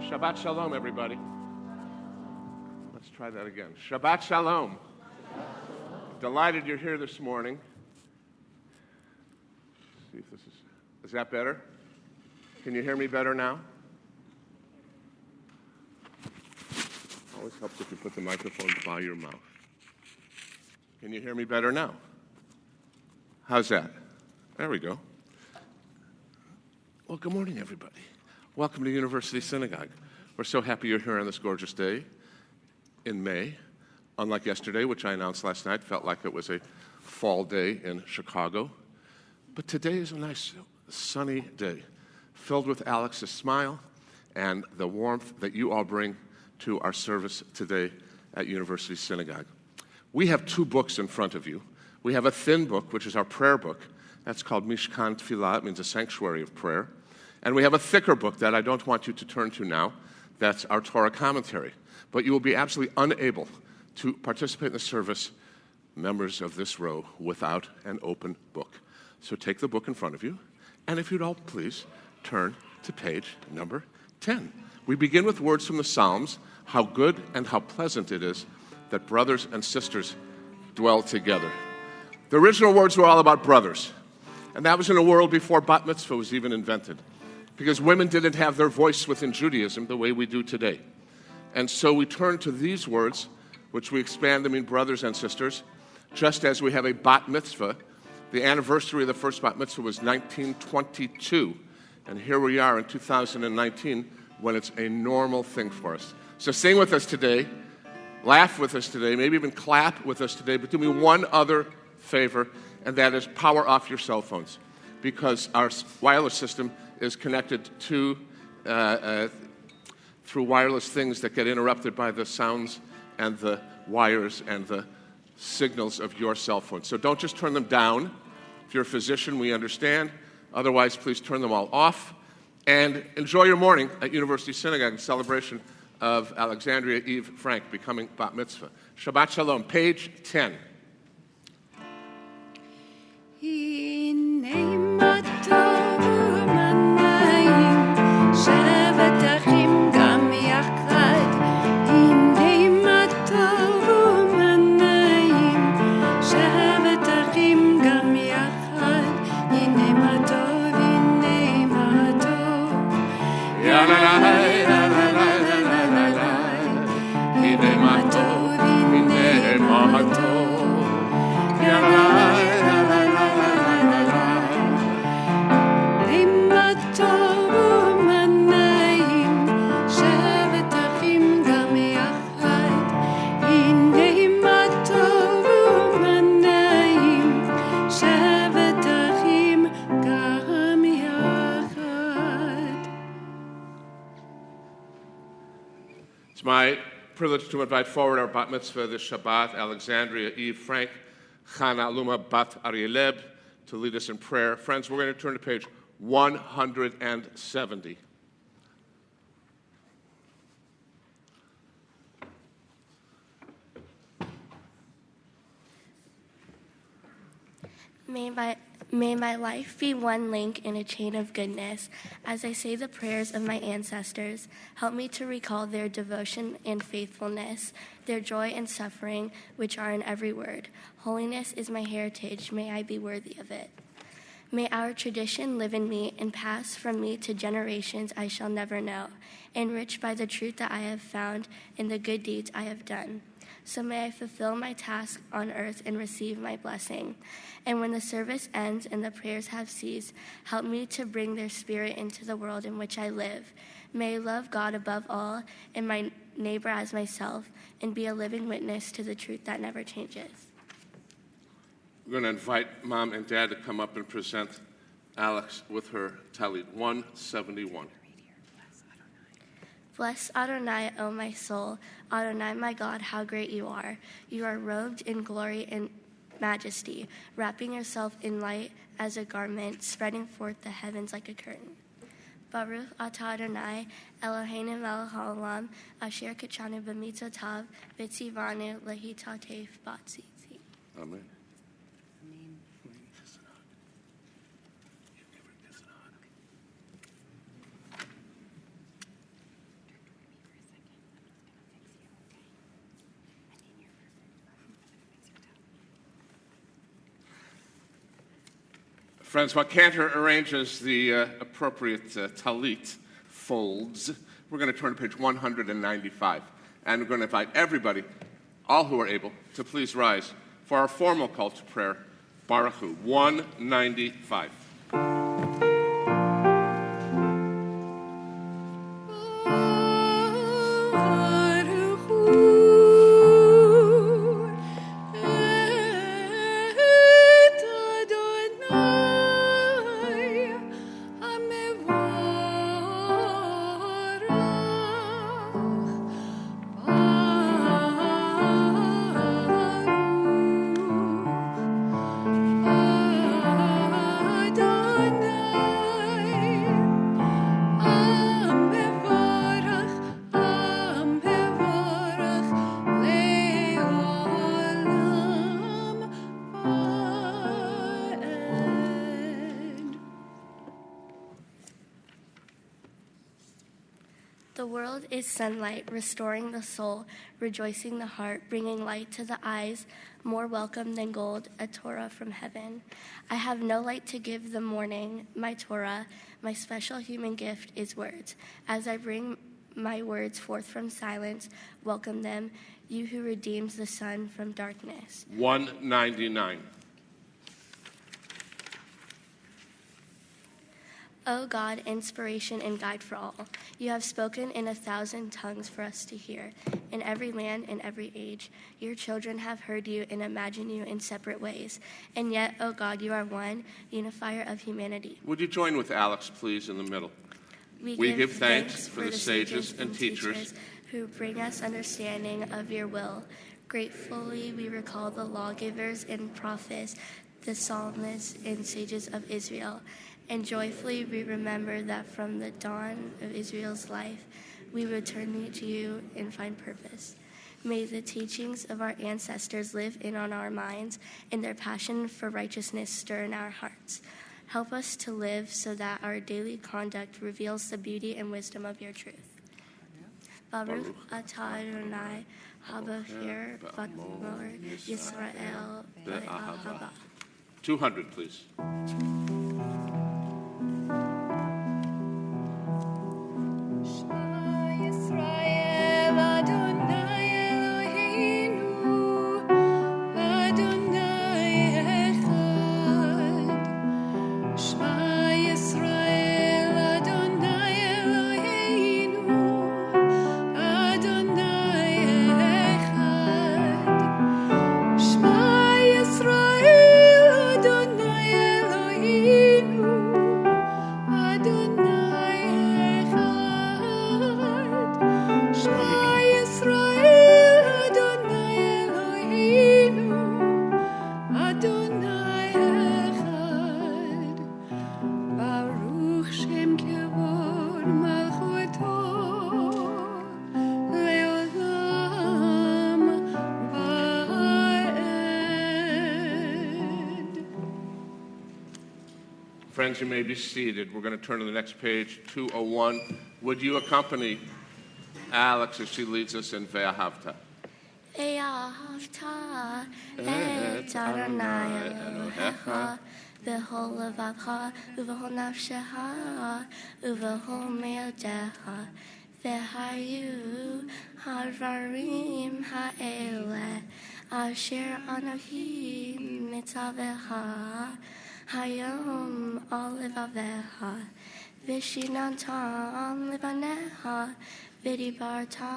Shabbat Shalom, everybody. Let's try that again. Shabbat Shalom. Delighted you're here this morning. Let's see if this is that better? Can you hear me better now? Always helps if you put the microphone by your mouth. Can you hear me better now? How's that? There we go. Well, good morning, everybody. Welcome to University Synagogue. We're so happy you're here on this gorgeous day in May. Unlike yesterday, which I announced last night, felt like it was a fall day in Chicago. But today is a nice, sunny day, filled with Alex's smile and the warmth that you all bring to our service today at University Synagogue. We have two books in front of you. We have a thin book, which is our prayer book. That's called Mishkan Tfilah. It means a sanctuary of prayer. And we have a thicker book that I don't want you to turn to now. That's our Torah commentary. But you will be absolutely unable to participate in the service, members of this row, without an open book. So take the book in front of you, and if you'd all please, turn to page number 10. We begin with words from the Psalms, how good and how pleasant it is that brothers and sisters dwell together. The original words were all about brothers, and that was in a world before bat mitzvah was even invented, because women didn't have their voice within Judaism the way we do today. And so we turn to these words, which we expand to mean brothers and sisters, just as we have a bat mitzvah. The anniversary of the first bat mitzvah was 1922, and here we are in 2019 when it's a normal thing for us. So sing with us today, laugh with us today, maybe even clap with us today, but do me one other favor, and that is power off your cell phones, because our wireless system is connected to through wireless things that get interrupted by the sounds and the wires and the signals of your cell phone. So don't just turn them down. If you're a physician, we understand. Otherwise, please turn them all off. And enjoy your morning at University Synagogue in celebration of Alexandria Eve Frank becoming bat mitzvah. Shabbat Shalom, page 10. It's my privilege to invite forward our bat mitzvah this Shabbat, Alexandria Eve Frank, Chana Aluma Bat Arieleb, to lead us in prayer. Friends, we're going to turn to page 170. May my life be one link in a chain of goodness. As I say the prayers of my ancestors, help me to recall their devotion and faithfulness, their joy and suffering, which are in every word. Holiness is my heritage. May I be worthy of it. May our tradition live in me and pass from me to generations I shall never know, enriched by the truth that I have found in the good deeds I have done. So may I fulfill my task on earth and receive my blessing. And when the service ends and the prayers have ceased, help me to bring their spirit into the world in which I live. May I love God above all and my neighbor as myself, and be a living witness to the truth that never changes. We're going to invite Mom and Dad to come up and present Alex with her Talit 171. Bless Adonai, O my soul. Adonai, my God, how great you are. You are robed in glory and majesty, wrapping yourself in light as a garment, spreading forth the heavens like a curtain. Baruch atah Adonai, Eloheinu melech haolam, asher kitshanu b'mitzotav, v'tzivanu lehitatef b'tzitzit. Amen. Friends, while Cantor arranges the appropriate talit folds, we're going to turn to page 195. And we're going to invite everybody, all who are able, to please rise for our formal call to prayer, Baruch Hu, 195. The world is sunlight, restoring the soul, rejoicing the heart, bringing light to the eyes, more welcome than gold, a Torah from heaven. I have no light to give the morning, my Torah, my special human gift is words. As I bring my words forth from silence, welcome them, you who redeems the sun from darkness. 199. O God, inspiration and guide for all, you have spoken in 1,000 tongues for us to hear. In every land, in every age, your children have heard you and imagined you in separate ways. And yet, O God, you are one, unifier of humanity. Would you join with Alex, please, in the middle? We give thanks for the sages and teachers who bring us understanding of your will. Gratefully, we recall the lawgivers and prophets, the psalmists and sages of Israel. And joyfully we remember that from the dawn of Israel's life, we return to you and find purpose. May the teachings of our ancestors live in on our minds, and their passion for righteousness stir in our hearts. Help us to live so that our daily conduct reveals the beauty and wisdom of your truth. Baruch atah Adonai, habocher v'admor Yisrael be'ahava. 200, please. Friends, you may be seated. We're going to turn to the next page, 201. Would you accompany Alex as she leads us in Ve'ahavta? Ve'ahavta et Adonai Elohecha v'chol levavcha uv'chol nafshecha uv'chol me'odecha v'hayu hadvarim ha'eleh asher anochi mitzavecha Hayom olivavecha, vishinantam livanecha, vidibarta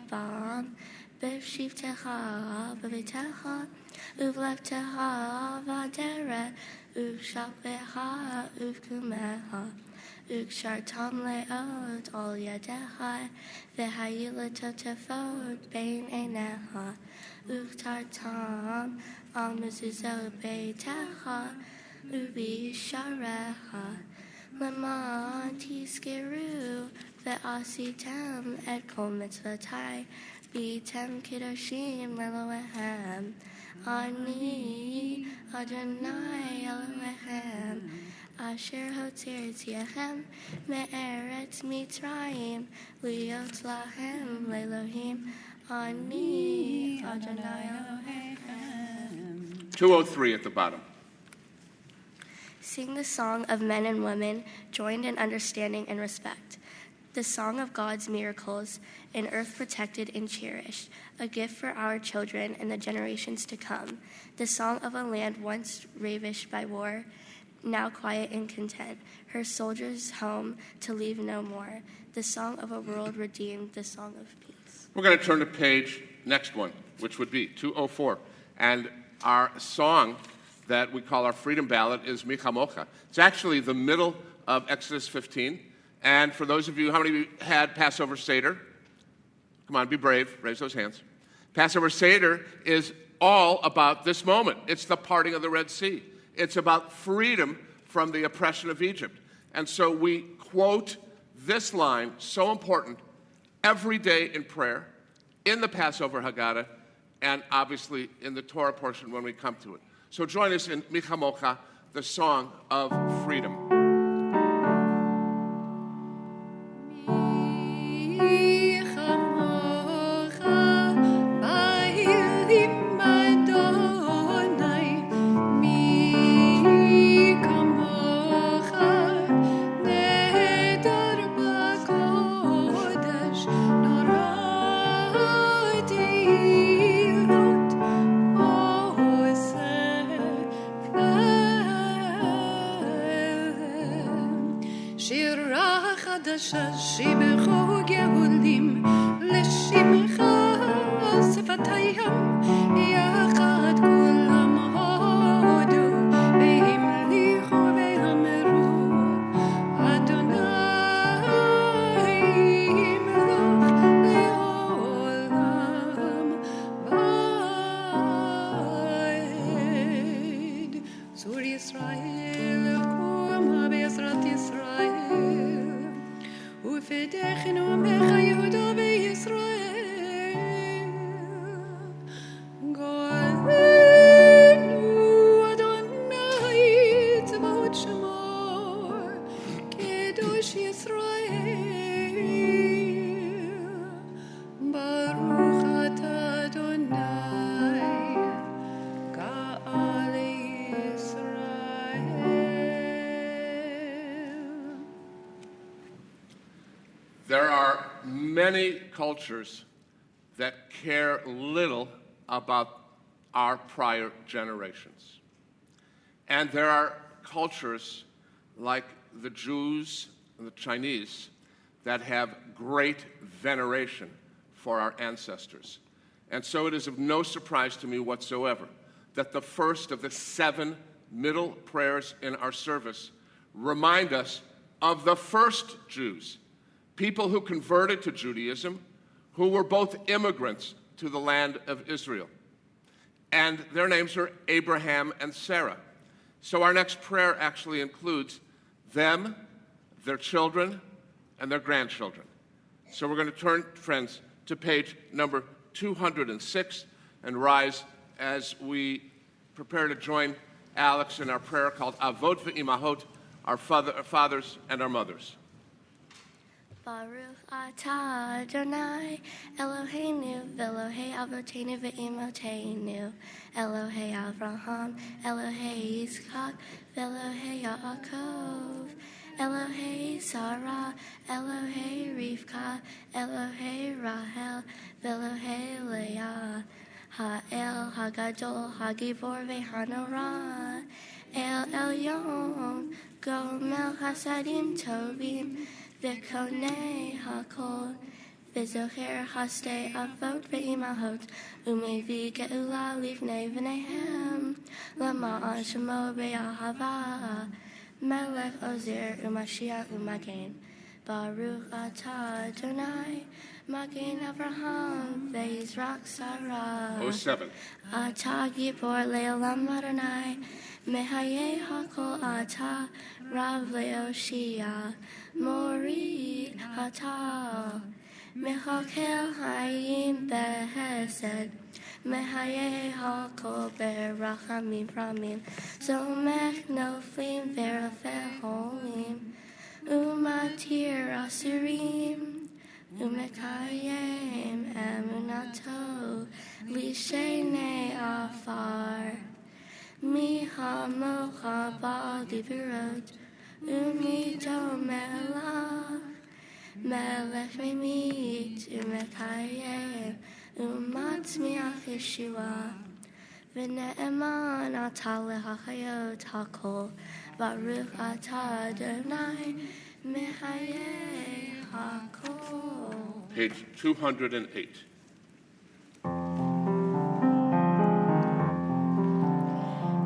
bam, bevshivtecha, bevitecha, uvleptecha, vadere, uvshakvecha, uvkumecha, ukshartam leot ol yadecha, v'hayilatotefot bein einecha, uktartam al mezuzah beitecha, Ubi sharecha, leman tiskeru, ve'asitem et kol mitzvatai, bitem kiddushim lelohem. Ani Adonai Elohechem, asher hotzir tziachem, me'eretz Mitzrayim, liot lahem lelohim. Ani Adonai Elohechem. 203 at the bottom. Sing the song of men and women, joined in understanding and respect. The song of God's miracles, an earth protected and cherished, a gift for our children and the generations to come. The song of a land once ravished by war, now quiet and content, her soldiers home to leave no more. The song of a world redeemed, the song of peace. We're going to turn to page, next one, which would be 204. And our song that we call our freedom ballad is Mi Chamocha. It's actually the middle of Exodus 15. And for those of you, how many of you had Passover Seder? Come on, be brave. Raise those hands. Passover Seder is all about this moment. It's the parting of the Red Sea. It's about freedom from the oppression of Egypt. And so we quote this line, so important, every day in prayer, in the Passover Haggadah, and obviously in the Torah portion when we come to it. So join us in Mi Chamocha, the song of freedom. There are many cultures that care little about our prior generations. And there are cultures like the Jews and the Chinese that have great veneration for our ancestors. And so it is of no surprise to me whatsoever that the first of the 7 middle prayers in our service remind us of the first Jews, people who converted to Judaism, who were both immigrants to the land of Israel. And their names are Abraham and Sarah. So our next prayer actually includes them, their children, and their grandchildren. So we're going to turn, friends, to page number 206 and rise as we prepare to join Alex in our prayer called Avot ve'imahot, our fathers and our mothers. Baruch atah Adonai Eloheinu v'Elohei Avoteinu v'Imoteinu Elohei Avraham Elohei Yitzchak v'Elohei Yaakov Elohei Sarah Elohei Rivka Elohei Rahel v'Elohei Leah Ha'el Hagadol Hagibor v'Hanorah El Elyon Gomel Hasadim Tovim V'konei hakol, v'zocher hastei avot ve'imahot, u'mevi ge'ula livnei v'nehem, lama'an shemo be'ahava, melech ozer u'mashiach u'magen, Baruch atah Adonai, Magen Avraham ve'Yisrael Sarah. 07. Atah gibor le'olam Adonai, Mehayeh hakol atah, Rav le'oshia, Mori atah, Mechakel hayim behesed, Mehayeh hakol berachamim pramim, Zomech noflim verafeh holim, Umatir asurim, Umekayim emunato, Lishenei afar. Mi hamocha ba'divirot, umito melach, melech memit umekayem, umatzmiach Yeshua. V'ne'eman atah lehachayot hakol, baruch atah Adonai mechayeh hakol. Page 208.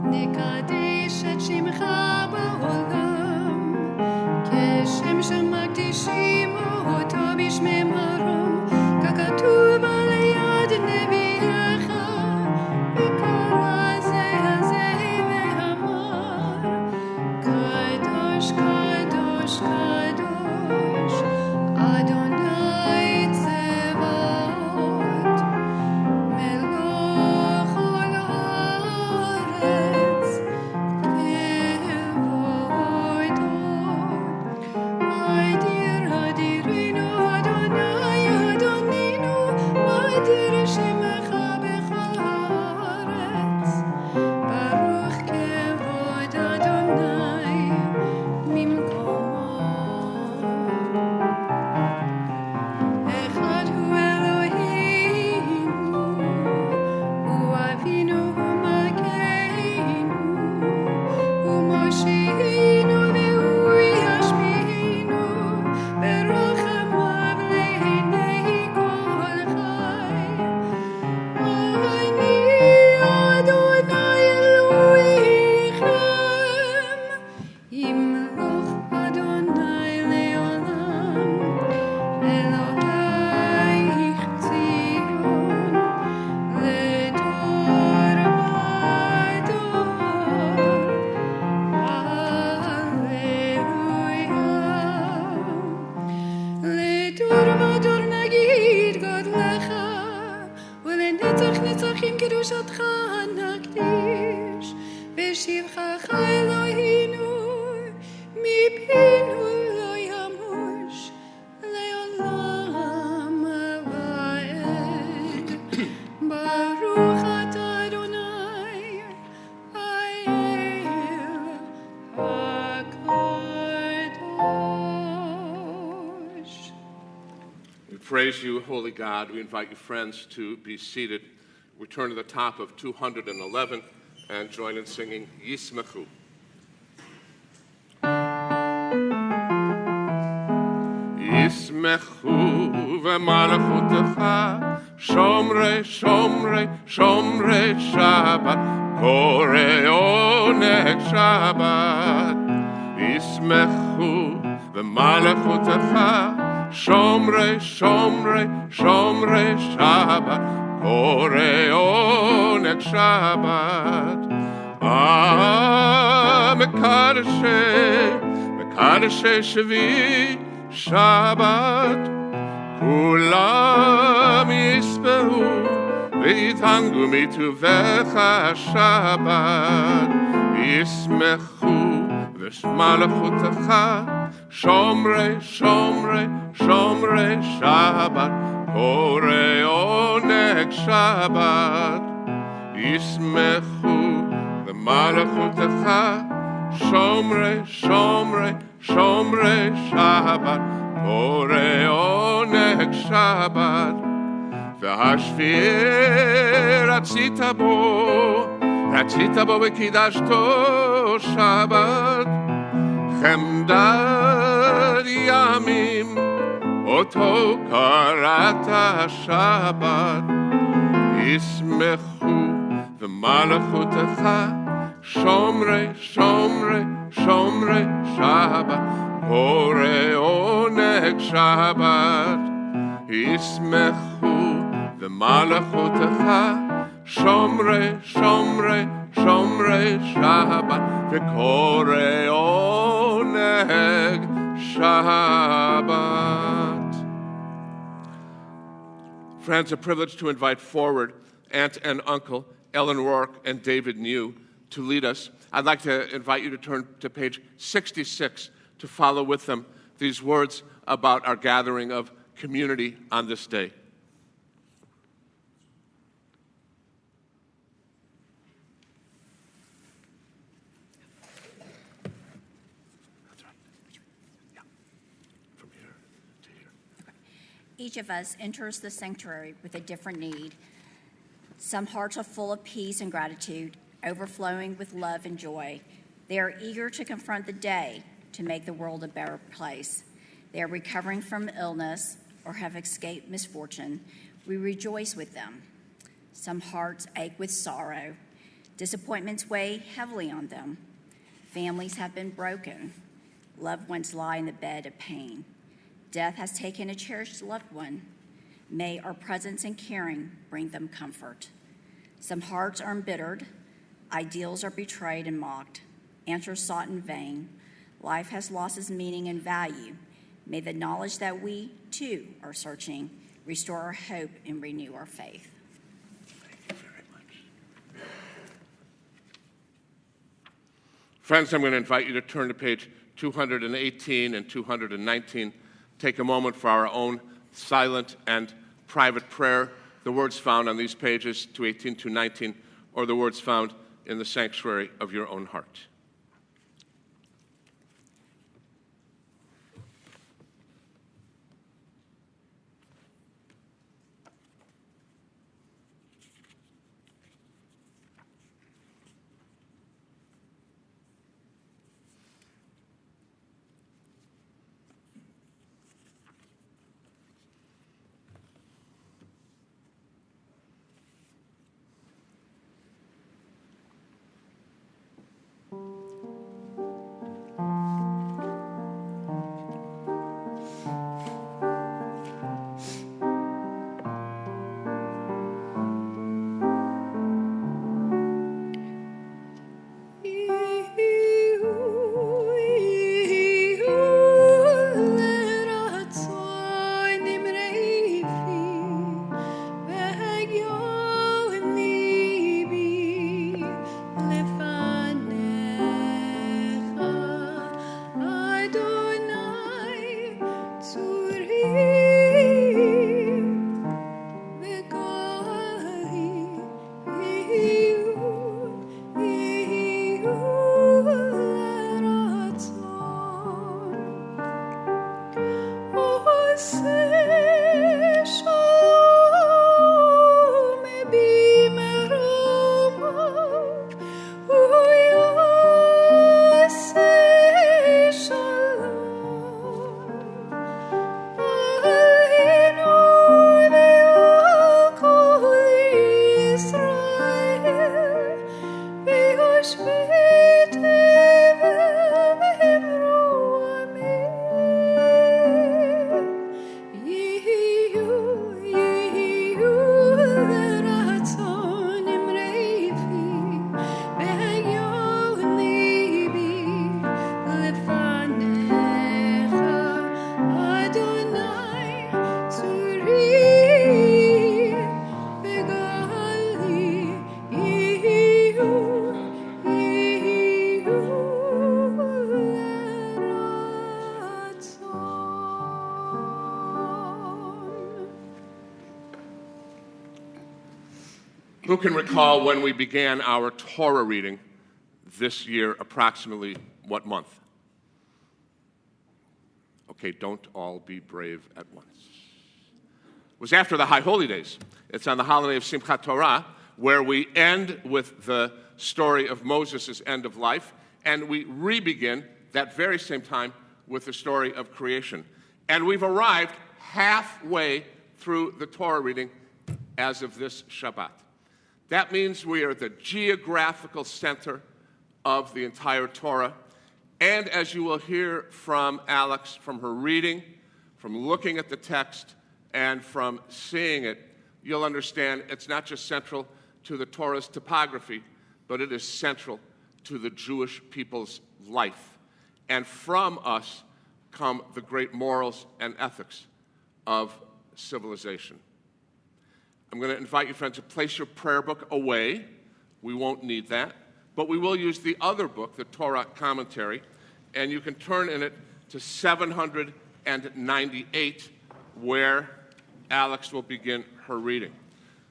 נקדש את שמך בעולם, כשם שמקדישים אותו בשמי מרום, ככתוב על יד נביאך, וקרא זה הזה ואמר, קדוש קדוש קדוש, אדוני צבאות, מלוך כל הארץ, כבודו. אדיר אדירנו, אדוני אדוננו, אדיר שמך בכל הארץ. ברוך כבוד אדוני ממקומו. אחד הוא אלוהינו, הוא אבינו ומלכנו, הוא מושיענו והוא ישמיענו, ברחמיו לעיני כל חי. אני אדוני אלוהיכם, ימלוך אדוני לעולם, אלוהיך ציון, לדור ודור. הללויה. לדור ודור נגיד גודלך, ולנצח נצחים קדושתך נקדיש, בשבחך אלוהינו, מפינו לא ימוש, לעולם ועד. ברוך אתה אדוני, האל הקדוש. We praise you, holy God. We invite you, friends, to be seated. We turn to the top of 211 and join in singing Yismechu. Yismechu v'malachutecha, shomrei, shomrei, shomrei Shabbat, korei oneg Shabbat. Yismechu v'malachutecha, shomrei, shomrei, shomrei Shabbat, korei oneg Shabbat. Mekadeshei Shvi Shabbat, kulam yispehu v'yithangu mituvecha Shabbat. Yismechu v'malachutecha, shomrei, shomrei, shomrei Shabbat, korei oneg Shabbat. Yismechu v'malachutecha, shomrei, shomrei, shomrei Shabbat, korei oneg Shabbat. V'hashvir ratzita bo v'kidashto Shabbat, chemdad yamim oto karata Shabbat. Yismechu v'malachutecha, shomrei, shomrei, shomrei Shabbat, korei oneg Shabbat. Yismechu v'malachutecha, shomrei, shomrei, shomrei Shabbat, v'korei oneg Shabbat. Friends, a privilege to invite forward Aunt and Uncle Ellen Rourke and David New to lead us. I'd like to invite you to turn to page 66 to follow with them these words about our gathering of community on this day. Each of us enters the sanctuary with a different need. Some hearts are full of peace and gratitude, overflowing with love and joy. They are eager to confront the day to make the world a better place. They are recovering from illness or have escaped misfortune. We rejoice with them. Some hearts ache with sorrow. Disappointments weigh heavily on them. Families have been broken. Loved ones lie in the bed of pain. Death has taken a cherished loved one. May our presence and caring bring them comfort. Some hearts are embittered. Ideals are betrayed and mocked. Answers sought in vain. Life has lost its meaning and value. May the knowledge that we, too, are searching restore our hope and renew our faith. Thank you very much. Friends, I'm going to invite you to turn to page 218 and 219. Take a moment for our own silent and private prayer. The words found on these pages, 218, 219, or the words found in the sanctuary of your own heart. Who can recall when we began our Torah reading this year, approximately what month? Okay, don't all be brave at once. It was after the High Holy Days. It's on the holiday of Simchat Torah, where we end with the story of Moses' end of life, and we re-begin that very same time with the story of creation. And we've arrived halfway through the Torah reading as of this Shabbat. That means we are the geographical center of the entire Torah. And as you will hear from Alex, from her reading, from looking at the text, and from seeing it, you'll understand it's not just central to the Torah's topography, but it is central to the Jewish people's life. And from us come the great morals and ethics of civilization. I'm going to invite you, friends, to place your prayer book away. We won't need that. But we will use the other book, the Torah commentary, and you can turn in it to 798, where Alex will begin her reading.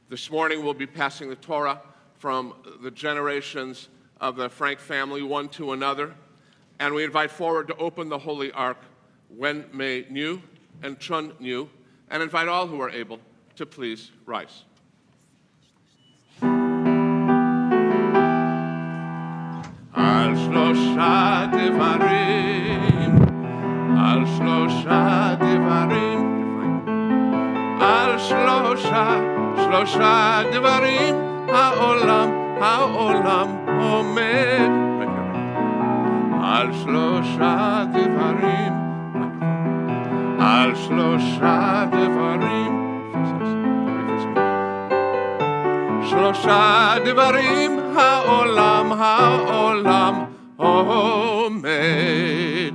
This morning we'll be passing the Torah from the generations of the Frank family, one to another, and we invite forward to open the Holy Ark Wen Mei New and Chun New, and invite all who are able to please rise. Al shlosha devarim, al shlosha devarim, al shlosha devarim, ha'olam omed. Al shlosha devarim, al shlosha devarim, shlosha devarim, ha'olam omed.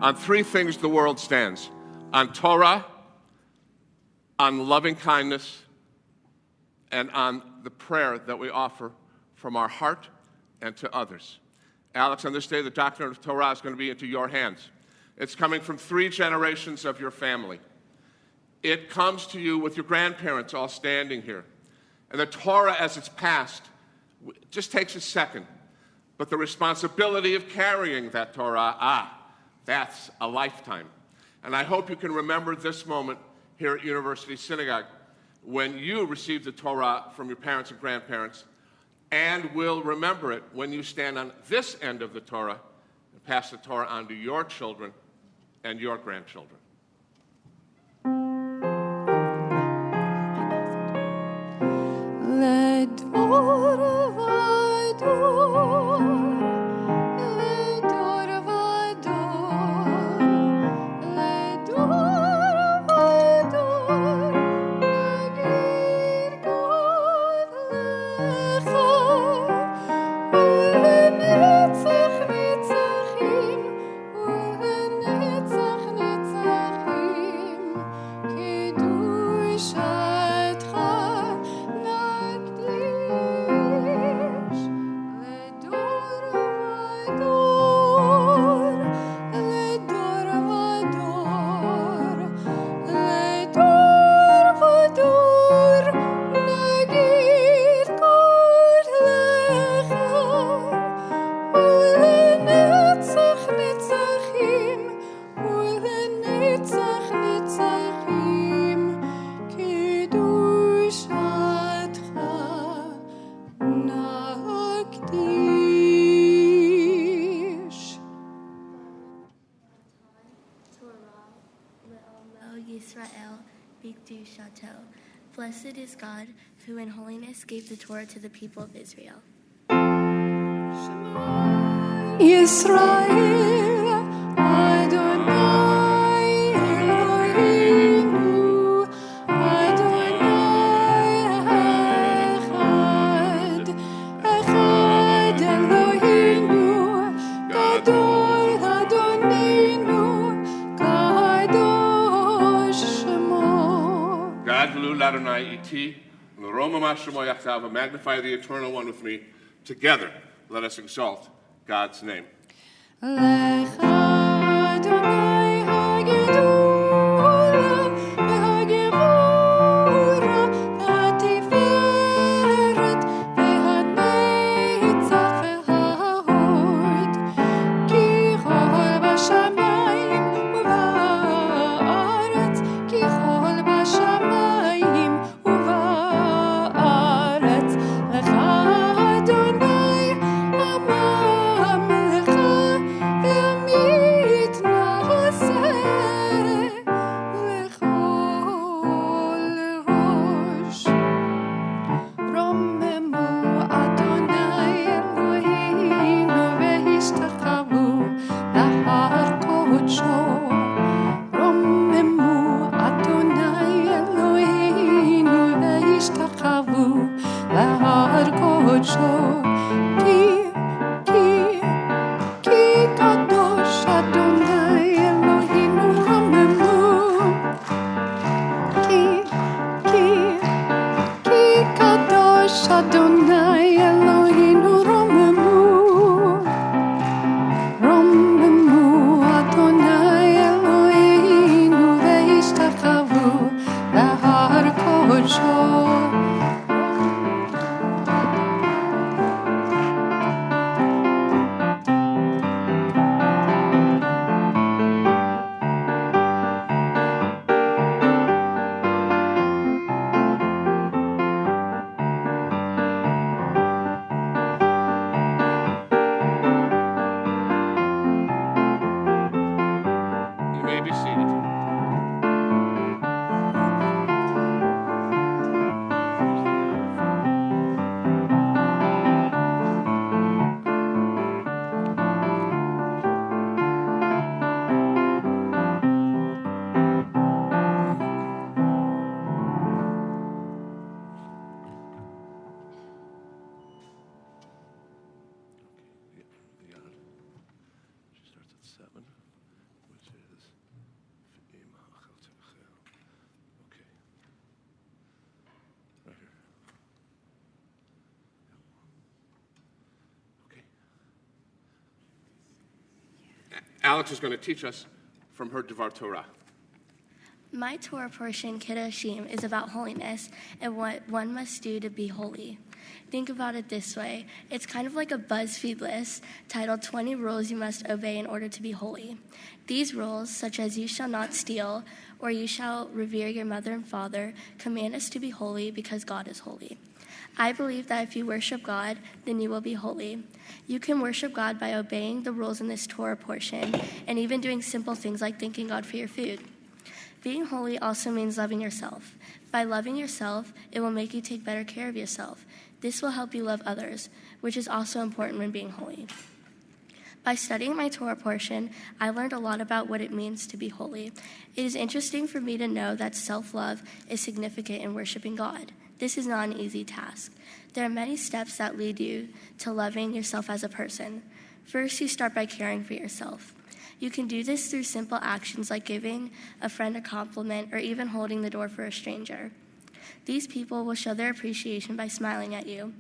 On three things the world stands: on Torah, on loving kindness, and on the prayer that we offer from our heart and to others. Alex, on this day, the doctrine of Torah is going to be into your hands. It's coming from 3 generations of your family. It comes to you with your grandparents all standing here. And the Torah, as it's passed, just takes a second. But the responsibility of carrying that Torah, that's a lifetime. And I hope you can remember this moment here at University Synagogue when you received the Torah from your parents and grandparents, and will remember it when you stand on this end of the Torah and pass the Torah on to your children and your grandchildren. Blessed is God, who in holiness gave the Torah to the people of Israel. Yisrael, Adonai Eloheinu, Adonai Echad, Echad Eloheinu, Gadol Adonenu, Kadosh Shemo. God, V'lu Ladonai iti, L'roma Mashemo Yachtav, magnify the Eternal One with me. Together, let us exalt God's name. Lech Adonai hagedula, v'hagevura, v'hatiferet, v'hanetzach, v'hahod, ki chol b'shamayim u'ba'aretz, ki chol b'shamayim u'ba'aretz, lech Adonai amam lecha, v'amit na'aseh lechol rosh. רוממו אדוני אלוהינו והשתחוו להר קודשו. רוממו אדוני אלוהינו והשתחוו להר קודשו. כי קדוש אדוני אלוהינו רוממו. כי קדוש אדוני אלוהינו רוממו. רוממו אדוני אלוהינו והשתחוו להר קודשו. Alex is going to teach us from her Devar Torah. My Torah portion, Kedoshim, is about holiness and what one must do to be holy. Think about it this way. It's kind of like a BuzzFeed list titled 20 Rules You Must Obey in Order to Be Holy. These rules, such as you shall not steal or you shall revere your mother and father, command us to be holy because God is holy. I believe that if you worship God, then you will be holy. You can worship God by obeying the rules in this Torah portion and even doing simple things like thanking God for your food. Being holy also means loving yourself. By loving yourself, it will make you take better care of yourself. This will help you love others, which is also important when being holy. By studying my Torah portion, I learned a lot about what it means to be holy. It is interesting for me to know that self-love is significant in worshiping God. This is not an easy task. There are many steps that lead you to loving yourself as a person. First, you start by caring for yourself. You can do this through simple actions like giving a friend a compliment or even holding the door for a stranger. These people will show their appreciation by smiling at you.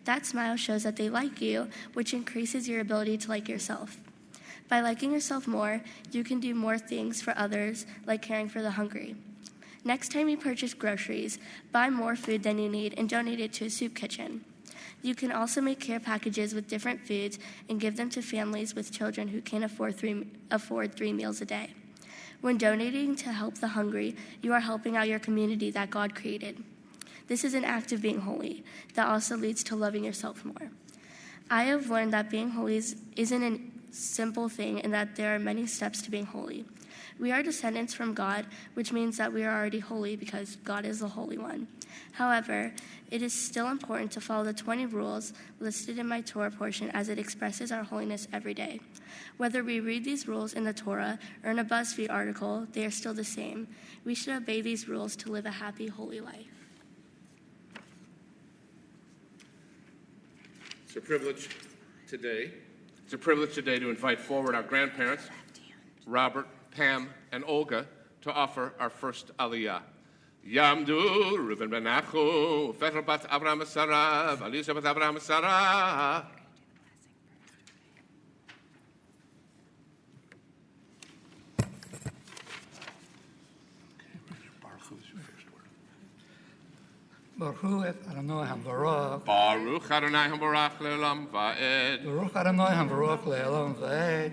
That smile shows that they like you, which increases your ability to like yourself. By liking yourself more, you can do more things for others, like caring for the hungry. Next time you purchase groceries, buy more food than you need and donate it to a soup kitchen. You can also make care packages with different foods and give them to families with children who can't afford three meals a day. When donating to help the hungry, you are helping out your community that God created. This is an act of being holy that also leads to loving yourself more. I have learned that being holy isn't a simple thing and that there are many steps to being holy. We are descendants from God, which means that we are already holy because God is the Holy One. However, it is still important to follow the 20 rules listed in my Torah portion as it expresses our holiness every day. Whether we read these rules in the Torah or in a BuzzFeed article, they are still the same. We should obey these rules to live a happy, holy life. It's a privilege today to invite forward our grandparents, Robert, Pam, and Olga, to offer our first aliyah. Yamdu, Reuven ben Achu, Fetel bat Abraham Sarah, Elisa bat Abraham Sarah. Baruch Adonai HaBaruch. Baruch Adonai HaBaruch le'olam va'ed. Baruch Adonai HaBaruch le'olam va'ed.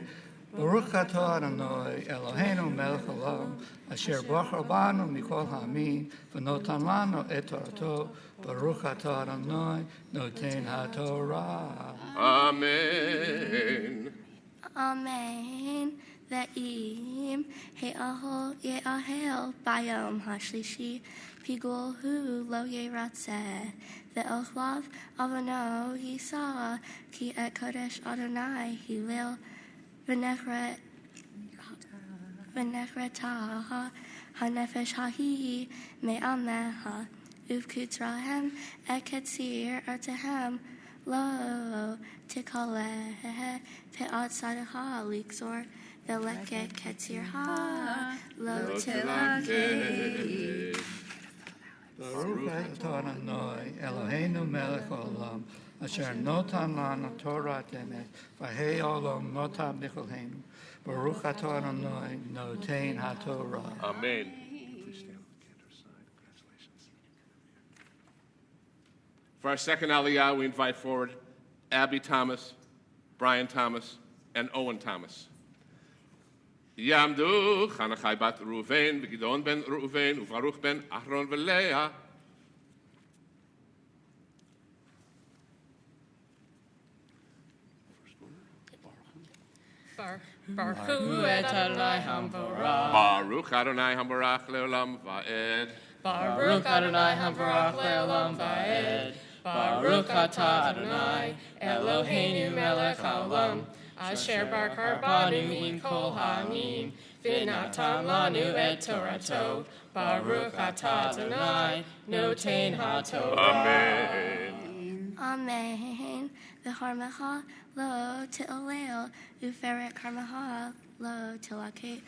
Baruch atah Adonai Eloheinu melech haolam, asher bachar banu mikol ha'amin, v'notan lanu et torato. Baruch atah Adonai noten haTorah. Amen. Amen. Ve'im ye'ahel bayom hashlishi pigul hu lo yeratzeh ve'ochlav avono yisa ki et kodesh Adonai hilil v'nechretaha hanefesh hahi me'ameha uvkutrahem et ketzir artehem lo tikaleh pe'at sadaha liksor veleket ketzirha lo tilakeh. Baruch atah Adonai Eloheinu melech haolam, asher notan lanu Torah emet, v'hei olam notam b'cholheinu. Baruch atah Adonai noten haTorah. Amen. Please stand on the cantor's side. Congratulations. For our second aliyah, we invite forward Abby Thomas, Brian Thomas, and Owen Thomas. Yamdu, Chanachai bat Reuven, Gidon ben Reuven, Baruch ben Ahron v'Leah. Baruch et Adonai HaBaruch. Baruch Adonai HaBaruch le'olam va'ed. Baruch Adonai HaBaruch le'olam va'ed. Baruch atah Adonai Eloheinu melech haolam, asher bachar banu mikol ha'amin, v'natan lanu et torato. Baruch atah Adonai noten haTorah. Amen. Amen. V'harmecha lo ti'olel uferet karmecha lo tilakeh.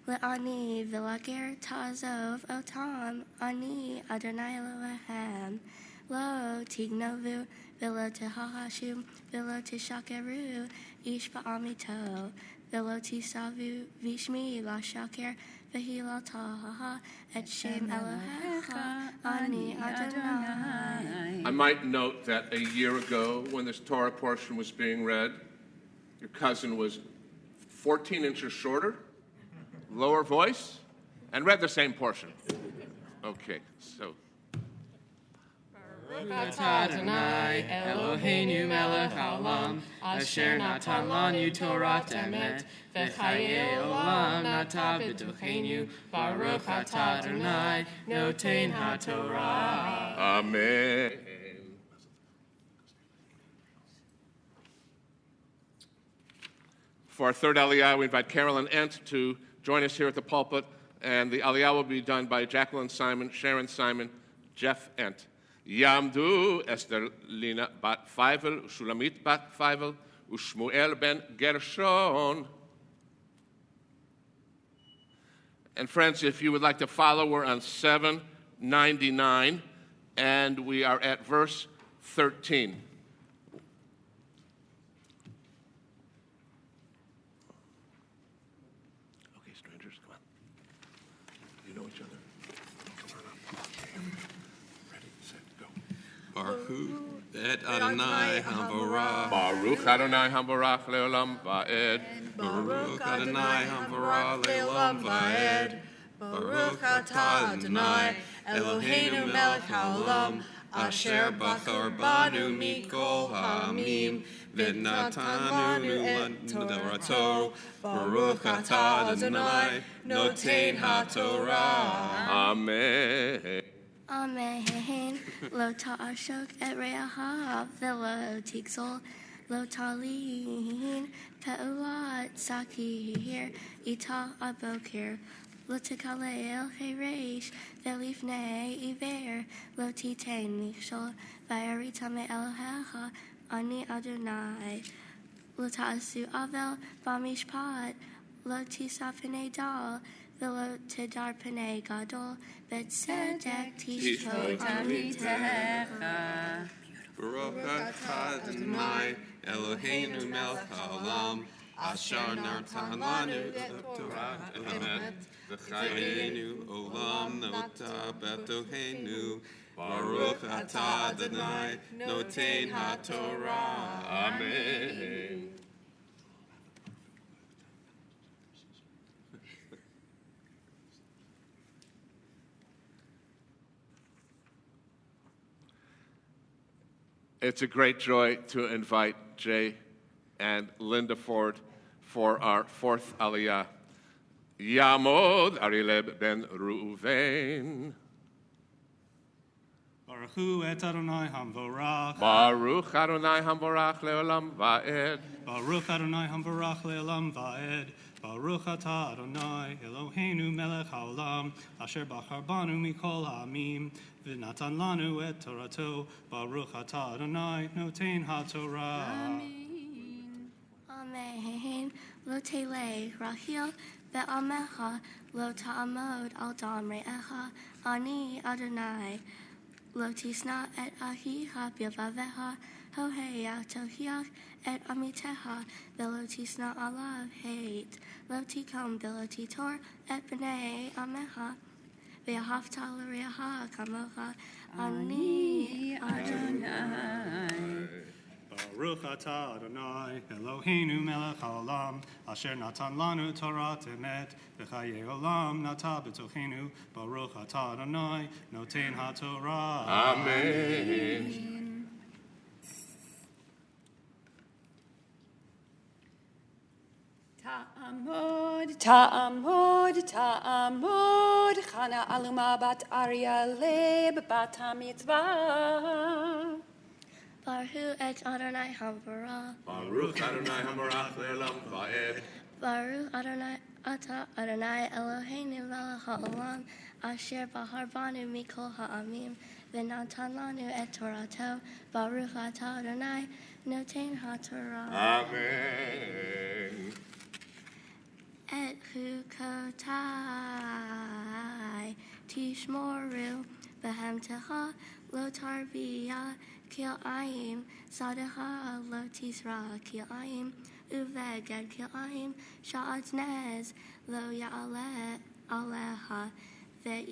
Le'ani v'lager ta'azov otam ani Adonai Elohem. Lo tignovu v'lo tehahashu v'lo tishakeru ish ba'amito Velo tisavu vishmi la shaker vehila taha et shem Elohecha ani Adonai. I might note that a year ago, when this Torah portion was being read, your cousin was 14 inches shorter, lower voice, and read the same portion. Okay, so. Baruch atah Adonai, Eloheinu melech haolam, asher natan lanu Torah emet, v'chayei olam nata b'tochenu, Baruch atah Adonai, noten haTorah. Amen. For our third Aliyah, we invite Carolyn Ent to join us here at the pulpit, and the Aliyah will be done by Jacqueline Simon, Sharon Simon, Jeff Ent. Yamdu Esther Lina bat Feivel, Shulamit bat Feivel, Ushmuel ben Gershon. And friends, if you would like to follow, we're on 799, and we are at verse 13. Okay, strangers, come on. You know each other. Come on up. Ready, set, go. Baruch et Adonai Hamvarach. Baruch Adonai Hamvarach leolam va'ed. Baruch Adonai Hamvarach leolam va'ed. Baruch atah Adonai Eloheinu melech haolam, asher bachar banu mikol ha'amim, v'natan lanu Torato. Baruch atah Adonai noten haTorah. Amen. Amen. Lo ta'ashok et re'ahav velo tigzol, lo ta'lin pe'ulat sakir ita abokir, lo tekalel heresh velifnei iver, lo titein mikshol va'eritame Elohecha ani Adonai, lo ta'asu avel b'mishpat, lo tisafnei dal, velo tedar penei gadol, betzedek tishpot amitecha. Baruch atah Adonai Eloheinu melech haolam, asher natan lanu Torah emet, v'chayenu olam nota b'tochenu. Baruch atah Adonai noten haTorah. Amen. It's a great joy to invite Jay and Linda Ford for our fourth Aliyah. Yamod Arileb ben Reuven. Baruch et Adonai Hamvarach. Baruch Adonai Hamvarach leolam va'ed. Baruch Adonai Hamvarach le'olam va'ed. Baruch atah Adonai Eloheinu melech haolam, asher bachar banu mikol ha'amim, v'natan lanu et Torato. Baruch atah Adonai noten haTorah. Amen. Lo tele Rahil ve'amecha, lo ta'amod al dam re'echa, ani Adonai. Lo tisna et ahiha bilvaveha, hoheya tohiach et amiteha, velo tisna alav hate. Lo tikom velo titor et b'nei ameha, ve'ahavta l'reaha kamocha, ani Adonai. Baruch atah Adonai Eloheinu melech haolam, asher natan lanu Torah emet, v'chayei olam nata b'tochenu. Baruch atah Adonai noten haTorah. Amen. Ta'amod, ta'amod, ta'amod, Chana aluma bat Arya leb bat Mitzvah. Baruch et Adonai Hamvarach. Baruch Adonai Hamvarach leolam va'ed. Baruch Adonai Ata Adonai Eloheinu melech haolam, asher bahar banu mikol ha'amim, v'natan lanu et Torato. Baruch atah Adonai noten haTorah. Amen. Et chukotai tishmoru behem techa lo tarbiyah kilayim sadecha lo tisra kilayim uveged kilayim sha'at nez lo ya'aleh aleha ve'ish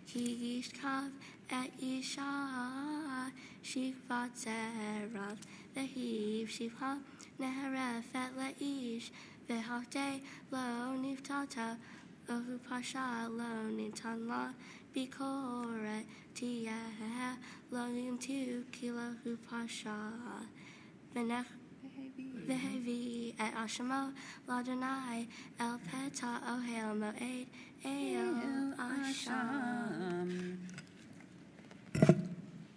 ki yishkav et isha shikvat zerav vehiv shivha neheref et leish vehate lo niftata ohu pasha lo nitan la bikoret tiyeh lo yimtu kilo hu pasha Vehevi et Ashamo Ladonai El Peta Ohel Moed El Asham.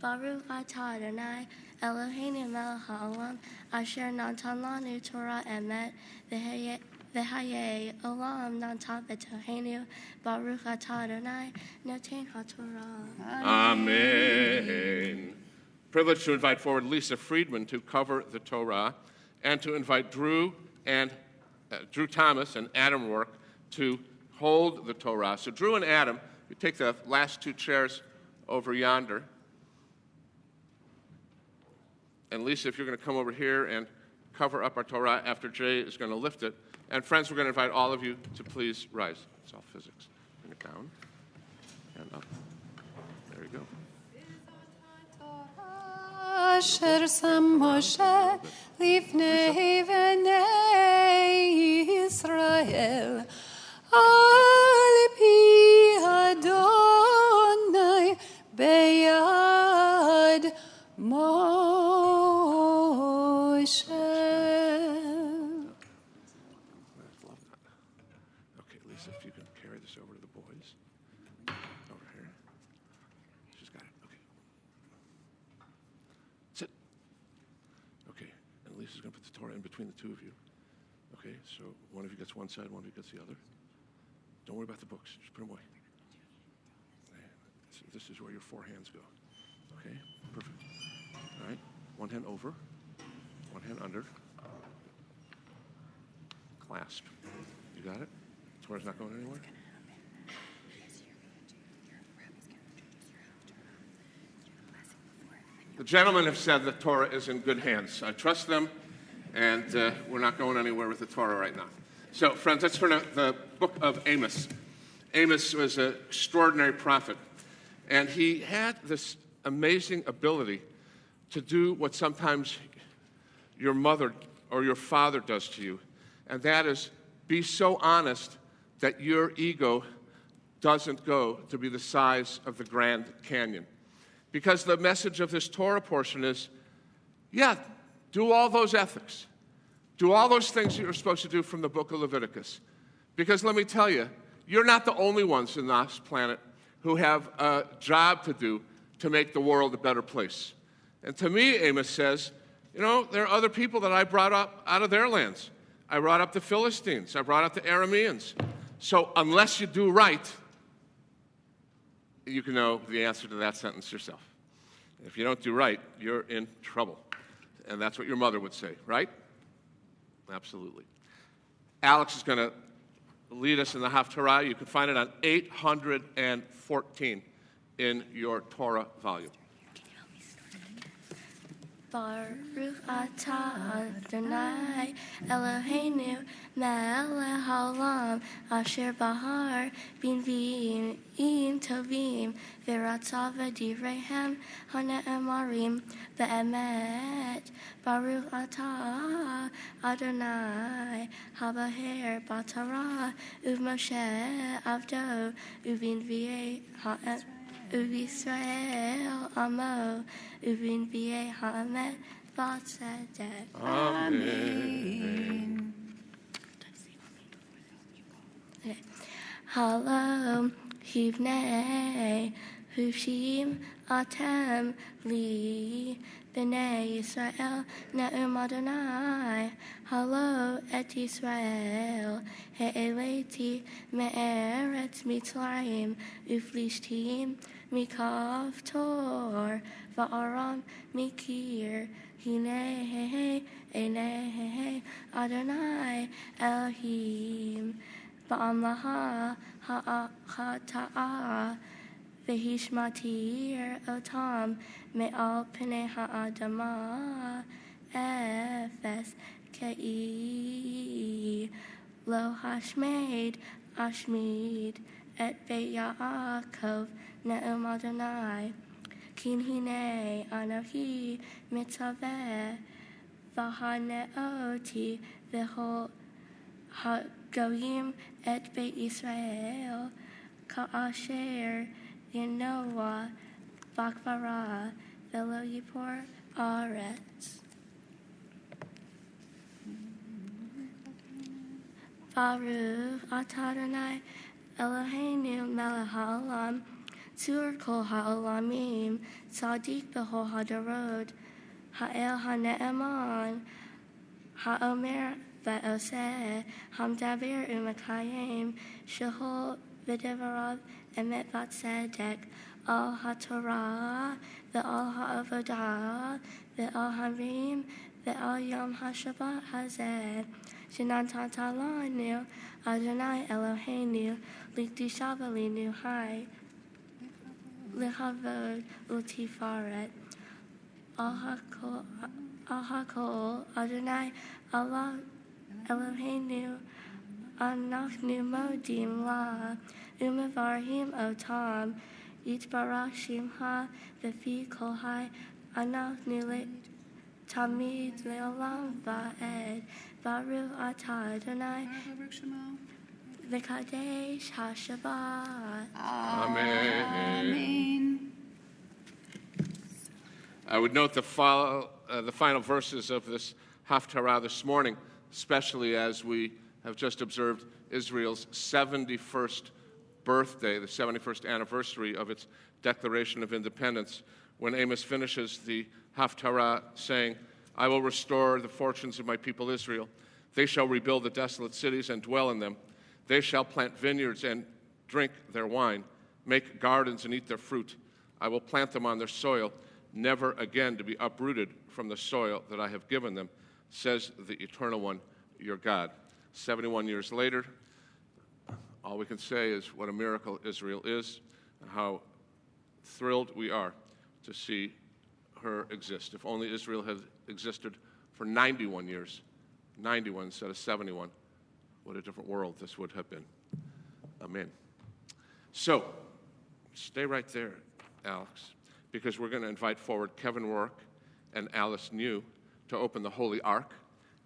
Baruch atah Adonai Eloheinu melech haolam asher natan lanu Torah emet v'hayei olam natan b'tohenu. Baruch atah Adonai noten haTorah. Amen. Privileged to invite forward Lisa Friedman to cover the Torah, and to invite Drew Thomas and Adam Rourke to hold the Torah. So Drew and Adam, you take the last two chairs over yonder. And Lisa, if you're going to come over here and cover up our Torah after Jay is going to lift it. And friends, we're going to invite all of you to please rise. It's all physics. Bring it down and up. There you go. Asher sam Moshe lifnei bnei Yisrael al pi Adonai beyad Moshe. Love that. Okay, Lisa, if you can carry this over to the boys. Over here. She's got it. Okay. Sit. Okay, and Lisa's going to put the Torah in between the two of you. Okay, so one of you gets one side, one of you gets the other. Don't worry about the books. Just put them away. So this is where your four hands go. Okay, perfect. All right, one hand over, one hand under. Clasp. You got it? Torah's not going anywhere? The gentlemen have said that Torah is in good hands. I trust them, and we're not going anywhere with the Torah right now. So, friends, let's turn to the book of Amos. Amos was an extraordinary prophet, and he had this amazing ability to do what sometimes your mother or your father does to you, and that is be so honest that your ego doesn't go to be the size of the Grand Canyon. Because the message of this Torah portion is, yeah, do all those ethics. Do all those things that you're supposed to do from the book of Leviticus. Because let me tell you, you're not the only ones in this planet who have a job to do to make the world a better place. And to me, Amos says, you know, there are other people that I brought up out of their lands. I brought up the Philistines. I brought up the Arameans. So unless you do right, you can know the answer to that sentence yourself. If you don't do right, you're in trouble. And that's what your mother would say, right? Absolutely. Alex is going to lead us in the Haftarah. You can find it on 814 in your Torah volume. Baruch atah Adonai Eloheinu melech haolam asher bahar b'nviim tovim v'ratzav v'divreihem hane'emarim be'emet. Baruch atah Adonai habaher b'Torah u'Moshe avdo u'b'nviei ha'em U'Yisrael amo u'b'nviei ha'emet v'tzedek. Amen. Okay. Halom hivnei hushim atem li b'nei Yisrael ne'um Adonai. Halo et Yisrael he'eleti me'eretz Mitzrayim u'flishtim mikaf tor va'aram mikir hinei enei Adonai Elohim ba'amlaha ha'ata'a v'hishmatir otam me'al pnei ha'adama efes kei lo hashmid ashmid et beit Yaakov ne'um Adonai kin hine anohi mitzaveh v'haneoti v'ho hagoyim et beit Yisrael ka'asher yenoah bakvara v'lo yipor aretz. Baruch atah Adonai Eloheinu melech ha'olam tzur kol ha'olamim tzadik b'chol hadarot ha'el ha'ne'eman ha'omer v'oseh hamdaber u'mekayim shehol v'devarav emet v'tzedek al ha'torah ve'al ha'avodah ve'al harim ve'al yom ha'shabbat hazeh shenatata lanu Adonai Eloheinu l'kdusha v'linuhai l'chavod u'tifaret al hakol Adonai Allah Eloheinu anachnu modim la u'mevarhim otam yitbarach shimcha v'fi kol hai anachnu tamid le'olam va'ed Baruch atah Adonai v'kadesh ha'shabbat. Amen. I would note the final verses of this Haftarah this morning, especially as we have just observed Israel's 71st birthday, the 71st anniversary of its Declaration of Independence, when Amos finishes the Haftarah saying, I will restore the fortunes of my people Israel. They shall rebuild the desolate cities and dwell in them. They shall plant vineyards and drink their wine, make gardens and eat their fruit. I will plant them on their soil, never again to be uprooted from the soil that I have given them, says the Eternal One, your God. 71 years later, all we can say is what a miracle Israel is and how thrilled we are to see her exist. If only Israel had existed for 91 years, 91 instead of 71, what a different world this would have been. Amen. So, stay right there, Alex, because we're going to invite forward Kevin Rourke and Alice New to open the Holy Ark,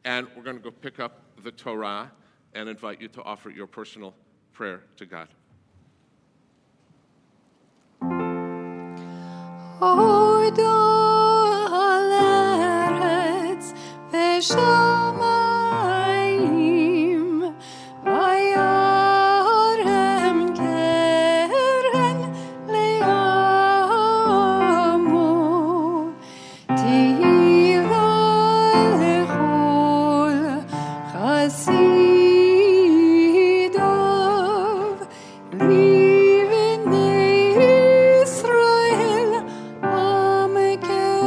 and we're going to go pick up the Torah and invite you to offer your personal prayer to God. בשמיים וירם קרן לימו תהילה לכל חסידיו לבני ישראל עם קרוב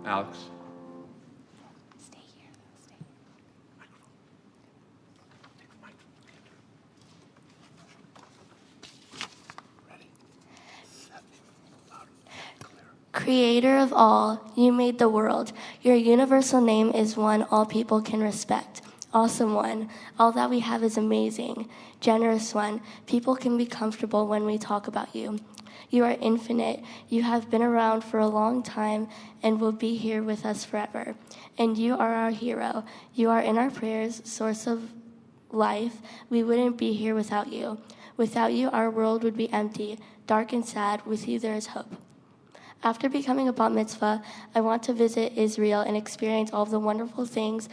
Alex. Stay here. Stay. Take the mic. Ready? Set. Loud. Clear. Creator of all, you made the world. Your universal name is one all people can respect. Awesome one, all that we have is amazing. Generous one, people can be comfortable when we talk about you. You are infinite. You have been around for a long time and will be here with us forever. And you are our hero. You are in our prayers, source of life. We wouldn't be here without you. Without you, our world would be empty, dark and sad. With you, there is hope. After becoming a bat mitzvah, I want to visit Israel and experience all of the wonderful things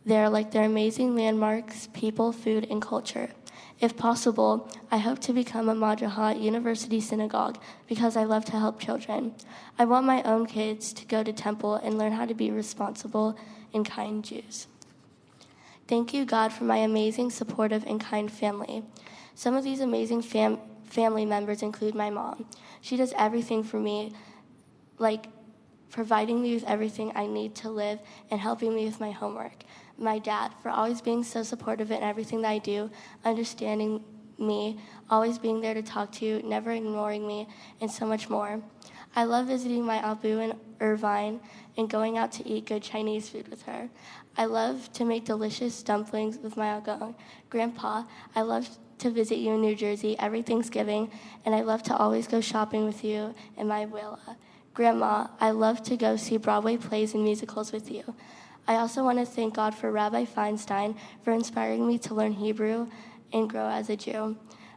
there, like their amazing landmarks, people, food, and culture. If possible, I hope to become a Madraha University Synagogue because I love to help children. I want my own kids to go to temple and learn how to be responsible and kind Jews. Thank you, God, for my amazing, supportive, and kind family. Some of these amazing family members include my mom. She does everything for me, like providing me with everything I need to live, and helping me with my homework. My dad, for always being so supportive in everything that I do, understanding me, always being there to talk to, never ignoring me, and so much more. I love visiting my Abu in Irvine and going out to eat good Chinese food with her. I love to make delicious dumplings with my Agong. Grandpa, I love to visit you in New Jersey every Thanksgiving, and I love to always go shopping with you and my abuela. Grandma, I love to go see Broadway plays and musicals with you. I also want to thank God for Rabbi Feinstein for inspiring me to learn Hebrew and grow as a Jew,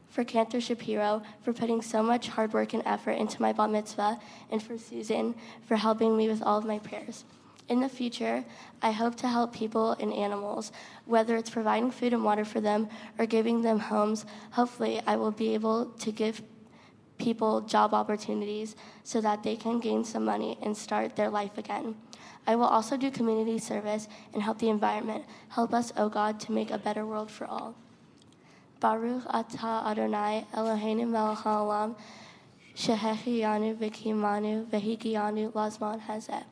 for Cantor Shapiro for putting so much hard work and effort into my bat mitzvah, and for Susan for helping me with all of my prayers. In the future, I hope to help people and animals, whether it's providing food and water for them or giving them homes. Hopefully, I will be able to give people job opportunities so that they can gain some money and start their life again. I will also do community service and help the environment. Help us, O God, to make a better world for all. Baruch atah Adonai Eloheinu melech haolam shehechiyanu v'kimanu v'higiyanu lazman hazeh.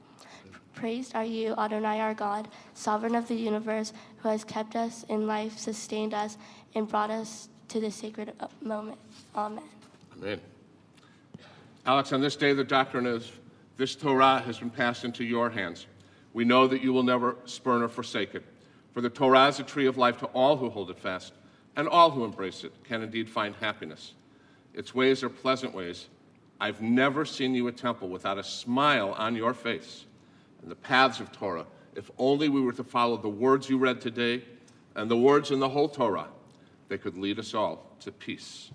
Praised are you, Adonai our God, sovereign of the universe, who has kept us in life, sustained us, and brought us to this sacred moment. Amen. Amen. Alex, on this day, the doctrine is this Torah has been passed into your hands. We know that you will never spurn or forsake it. For the Torah is a tree of life to all who hold it fast, and all who embrace it can indeed find happiness. Its ways are pleasant ways. I've never seen you at temple without a smile on your face. And the paths of Torah, if only we were to follow the words you read today and the words in the whole Torah, they could lead us all to peace.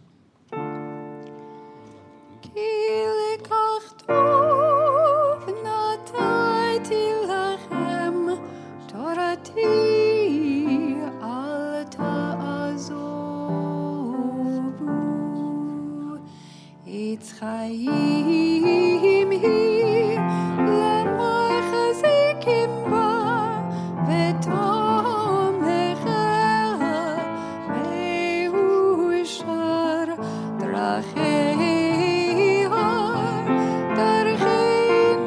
It's Chaim hi le'machazikim ba v'tomecha me'ushar dracheiha darcheinuam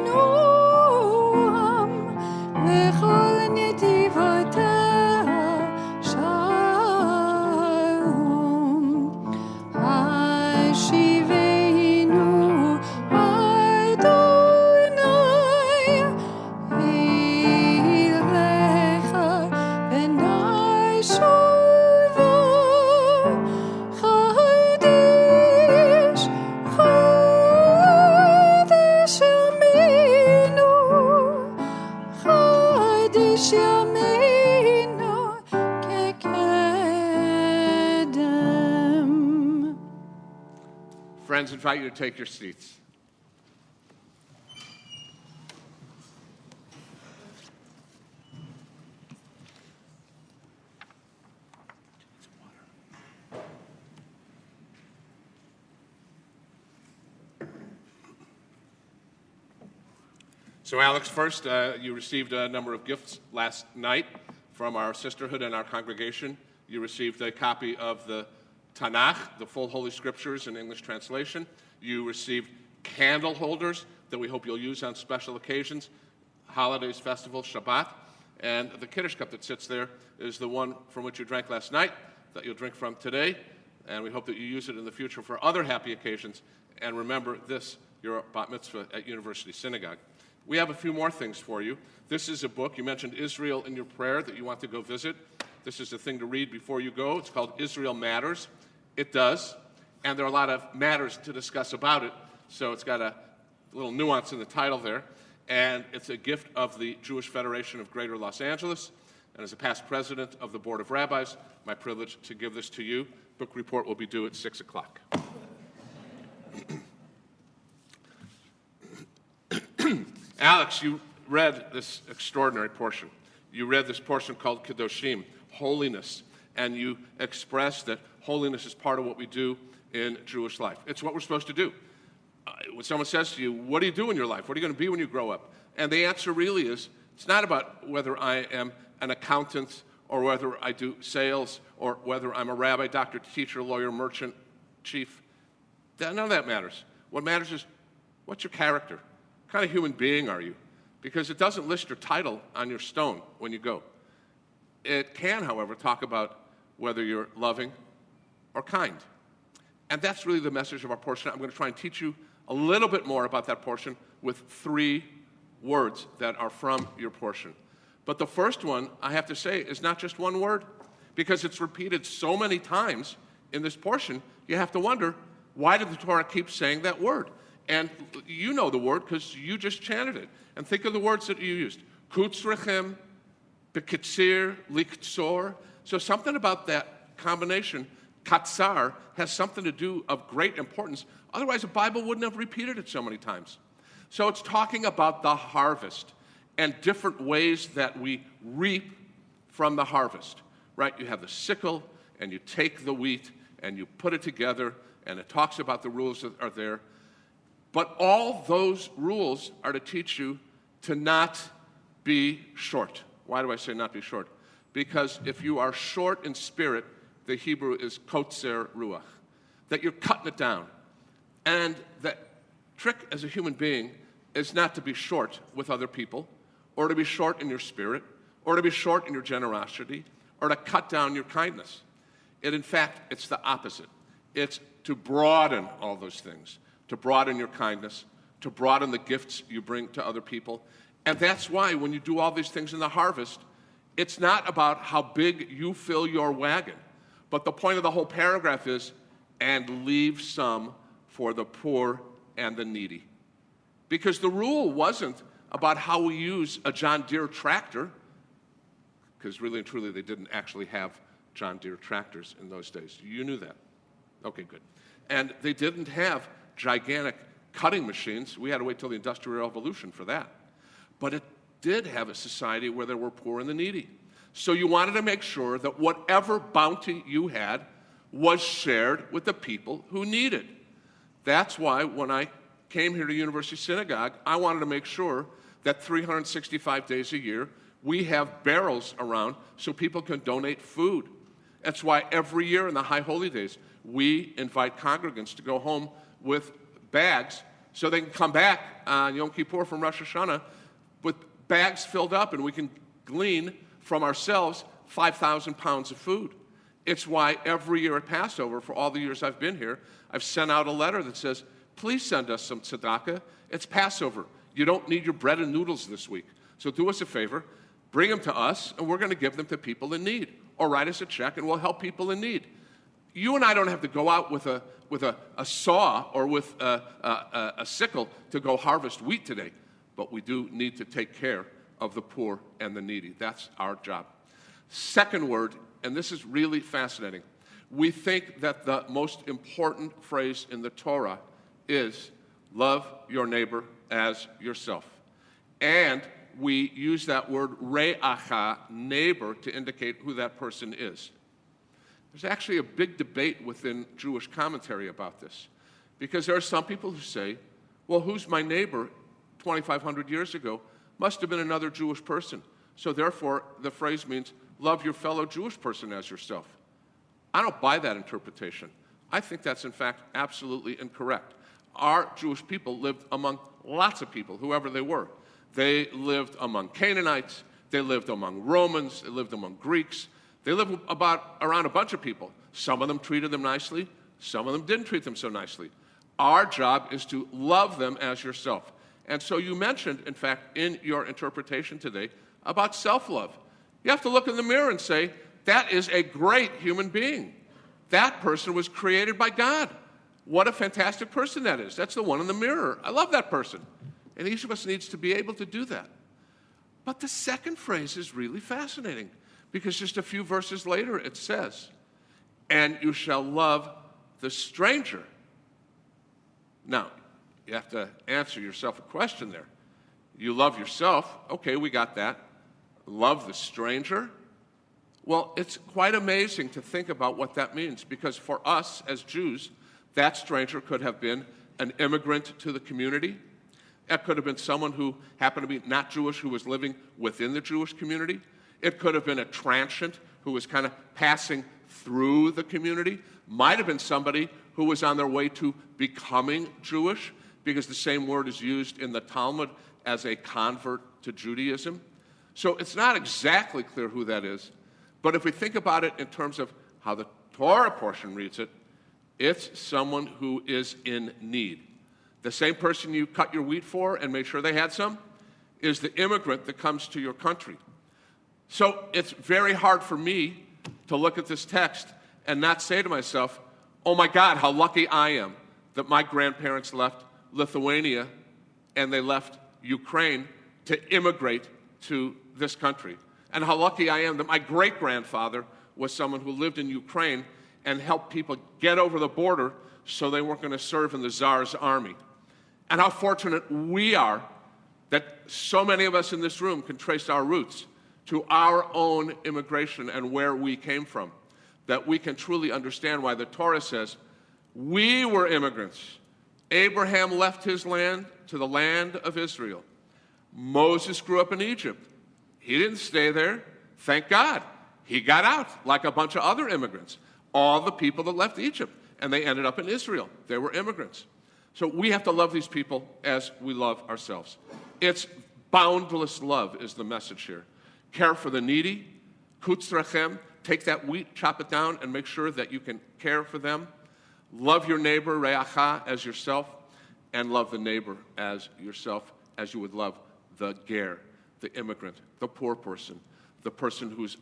v'chol netivoteha shalom. Hashiveinu Adonai ilecha v'nashuva Chodesh Chodesh Yameinu Chodesh Yameinu kekedem. Friends, invite you to take your seats. So, Alex, first, you received a number of gifts last night from our sisterhood and our congregation. You received a copy of the Tanakh, the full Holy Scriptures in English translation. You received candle holders that we hope you'll use on special occasions, holidays, festivals, Shabbat. And the Kiddush cup that sits there is the one from which you drank last night, that you'll drink from today. And we hope that you use it in the future for other happy occasions. And remember this, your bat mitzvah at University Synagogue. We have a few more things for you. This is a book. You mentioned Israel in your prayer that you want to go visit. This is a thing to read before you go. It's called Israel Matters. It does. And there are a lot of matters to discuss about it. So it's got a little nuance in the title there. And it's a gift of the Jewish Federation of Greater Los Angeles. And as a past president of the Board of Rabbis, my privilege to give this to you. Book report will be due at 6 o'clock. Alex, you read this extraordinary portion. You read this portion called Kedoshim, holiness, and you expressed that holiness is part of what we do in Jewish life. It's what we're supposed to do. When someone says to you, what do you do in your life? What are you going to be when you grow up? And the answer really is, it's not about whether I am an accountant or whether I do sales or whether I'm a rabbi, doctor, teacher, lawyer, merchant, chief. None of that matters. What matters is, what's your character? kind of human being are you? Because it doesn't list your title on your stone when you go. It can, however, talk about whether you're loving or kind. And that's really the message of our portion. I'm going to try and teach you a little bit more about that portion with 3 words that are from your portion. But the first one, I have to say, is not just one word, because it's repeated so many times in this portion, you have to wonder, why did the Torah keep saying that word? And you know the word because you just chanted it. And think of the words that you used. Kutzrechem, bekitzir, liktzor. So something about that combination, katzar, has something to do of great importance. Otherwise, the Bible wouldn't have repeated it so many times. So it's talking about the harvest and different ways that we reap from the harvest, right? You have the sickle, and you take the wheat, and you put it together, and it talks about the rules that are there. But all those rules are to teach you to not be short. Why do I say not be short? Because if you are short in spirit, the Hebrew is kotzer ruach, that you're cutting it down. And the trick as a human being is not to be short with other people, or to be short in your spirit, or to be short in your generosity, or to cut down your kindness. In fact, it's the opposite. It's to broaden all those things, to broaden your kindness, to broaden the gifts you bring to other people. And that's why when you do all these things in the harvest, it's not about how big you fill your wagon, but the point of the whole paragraph is, and leave some for the poor and the needy. Because the rule wasn't about how we use a John Deere tractor, because really and truly they didn't actually have John Deere tractors in those days. You knew that. Okay, good. And they didn't have gigantic cutting machines. We had to wait till the Industrial Revolution for that. But it did have a society where there were poor and the needy. So you wanted to make sure that whatever bounty you had was shared with the people who needed. That's why when I came here to University Synagogue, I wanted to make sure that 365 days a year, we have barrels around so people can donate food. That's why every year in the High Holy Days, we invite congregants to go home with bags so they can come back on Yom Kippur from Rosh Hashanah with bags filled up, and we can glean from ourselves 5,000 pounds of food. It's why every year at Passover, for all the years I've been here, I've sent out a letter that says, please send us some tzedakah. It's Passover. You don't need your bread and noodles this week. So do us a favor, bring them to us, and we're going to give them to people in need. Or write us a check, and we'll help people in need. You and I don't have to go out with a saw or with a sickle to go harvest wheat today, but we do need to take care of the poor and the needy. That's our job. Second word, and this is really fascinating. We think that the most important phrase in the Torah is love your neighbor as yourself. And we use that word re'acha, neighbor, to indicate who that person is. There's actually a big debate within Jewish commentary about this, because there are some people who say, well, who's my neighbor 2,500 years ago? Must have been another Jewish person. So therefore, the phrase means love your fellow Jewish person as yourself. I don't buy that interpretation. I think that's, in fact, absolutely incorrect. Our Jewish people lived among lots of people, whoever they were. They lived among Canaanites, they lived among Romans, they lived among Greeks. They lived around a bunch of people. Some of them treated them nicely, some of them didn't treat them so nicely. Our job is to love them as yourself. And so you mentioned, in fact, in your interpretation today, about self-love. You have to look in the mirror and say, that is a great human being. That person was created by God. What a fantastic person that is. That's the one in the mirror. I love that person. And each of us needs to be able to do that. But the second phrase is really fascinating, because just a few verses later it says, and you shall love the stranger. Now, you have to answer yourself a question there. You love yourself. Okay, we got that. Love the stranger. Well, it's quite amazing to think about what that means, because for us as Jews, that stranger could have been an immigrant to the community. It could have been someone who happened to be not Jewish, who was living within the Jewish community. It could have been a transient who was kind of passing through the community. Might have been somebody who was on their way to becoming Jewish. because the same word is used in the Talmud as a convert to Judaism. So it's not exactly clear who that is. But if we think about it in terms of how the Torah portion reads it, it's someone who is in need. The same person you cut your wheat for and made sure they had some is the immigrant that comes to your country. So it's very hard for me to look at this text and not say to myself, oh my God, how lucky I am that my grandparents left Lithuania and they left Ukraine to immigrate to this country. And how lucky I am that my great-grandfather was someone who lived in Ukraine and helped people get over the border so they weren't going to serve in the Tsar's army. And how fortunate we are that so many of us in this room can trace our roots to our own immigration and where we came from, that we can truly understand why the Torah says we were immigrants. Abraham left his land to the land of Israel. Moses grew up in Egypt. He didn't stay there. Thank God. He got out like a bunch of other immigrants. All the people that left Egypt, and they ended up in Israel. They were immigrants. So we have to love these people as we love ourselves. It's boundless love is the message here. Care for the needy, kutzrachem, take that wheat, chop it down, and make sure that you can care for them. Love your neighbor, re'acha, as yourself, and love the neighbor as yourself, as you would love the ger, the immigrant, the poor person, the person who's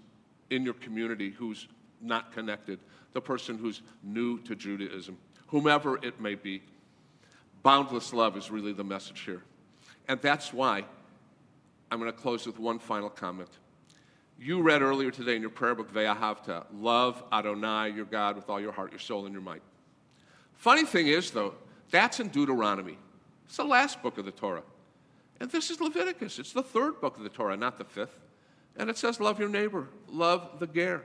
in your community who's not connected, the person who's new to Judaism, whomever it may be. Boundless love is really the message here. And that's why I'm going to close with one final comment. You read earlier today in your prayer book, Ve'ahavta, love Adonai, your God, with all your heart, your soul, and your might. Funny thing is, though, that's in Deuteronomy. It's the last book of the Torah. And this is Leviticus. It's the third book of the Torah, not the fifth. And it says, love your neighbor, love the ger.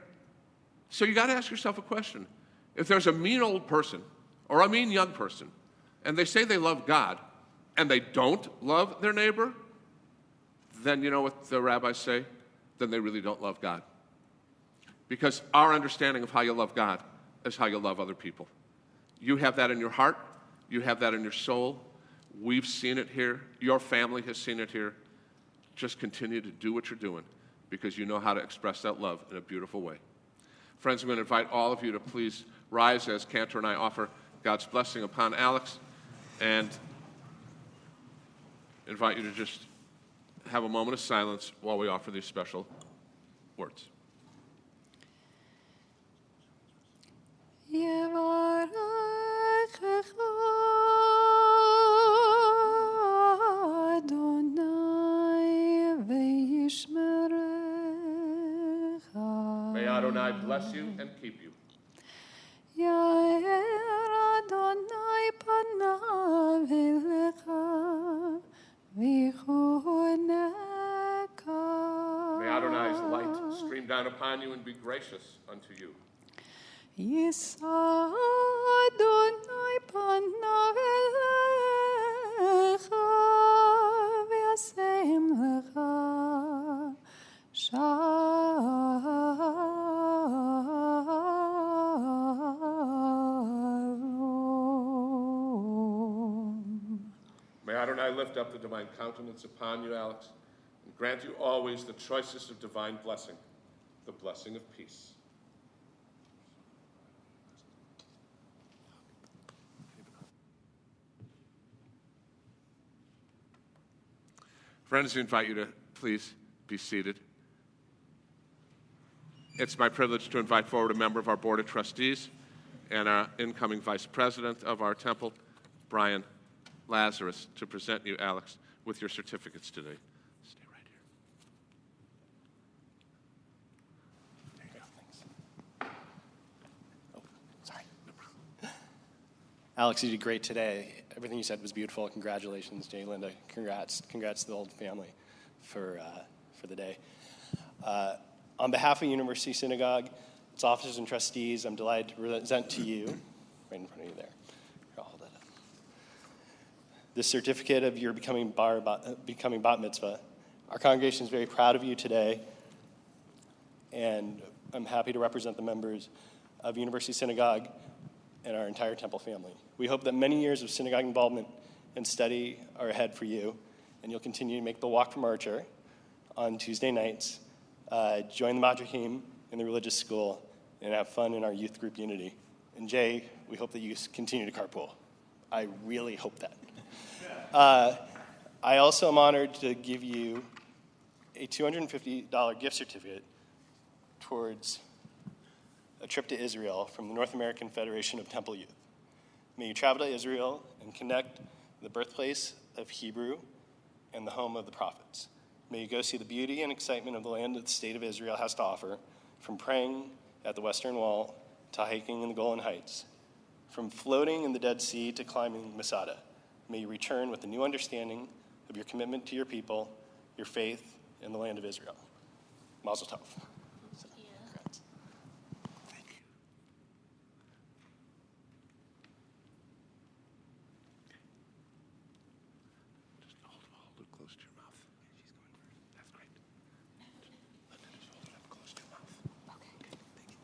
So you got to ask yourself a question. If there's a mean old person or a mean young person, and they say they love God, and they don't love their neighbor, then you know what the rabbis say? Then they really don't love God. Because our understanding of how you love God is how you love other people. You have that in your heart. You have that in your soul. We've seen it here. Your family has seen it here. Just continue to do what you're doing because you know how to express that love in a beautiful way. Friends, I'm going to invite all of you to please rise as Cantor and I offer God's blessing upon Alex, and invite you to just have a moment of silence while we offer these special words. May Adonai bless you and keep you. May Adonai's light stream down upon you and be gracious unto you. Yisa Adonai panav elecha v'yasem lecha shalom. May Adonai lift up the divine countenance upon you, Alex, and grant you always the choicest of divine blessing, the blessing of peace. Friends, I invite you to please be seated. It's my privilege to invite forward a member of our Board of Trustees and our incoming Vice President of our temple, Brian Lazarus, to present you, Alex, with your certificates today. Stay right here. There you go. Thanks. Oh, sorry. No problem. Alex, you did great today. Everything you said was beautiful. Congratulations, Jay, Linda. Congrats to the whole family for the day. On behalf of University Synagogue, its officers and trustees, I'm delighted to present to you, right in front of you there. Here, I'll hold that up. This certificate of your becoming bat mitzvah. Our congregation is very proud of you today, and I'm happy to represent the members of University Synagogue and our entire temple family. We hope that many years of synagogue involvement and study are ahead for you, and you'll continue to make the walk from Archer on Tuesday nights, join the Madrahim in the religious school, and have fun in our youth group unity. And Jay, we hope that you continue to carpool. I really hope that. I also am honored to give you a $250 gift certificate towards a trip to Israel from the North American Federation of Temple Youth. May you travel to Israel and connect the birthplace of Hebrew and the home of the prophets. May you go see the beauty and excitement of the land that the state of Israel has to offer, from praying at the Western Wall to hiking in the Golan Heights, from floating in the Dead Sea to climbing Masada. May you return with a new understanding of your commitment to your people, your faith, and the land of Israel. Mazel tov. Congrats. Thank you. Just hold it close to your mouth. She's going first. That's great. Linda, just hold it up close to your mouth. Okay. Thank you.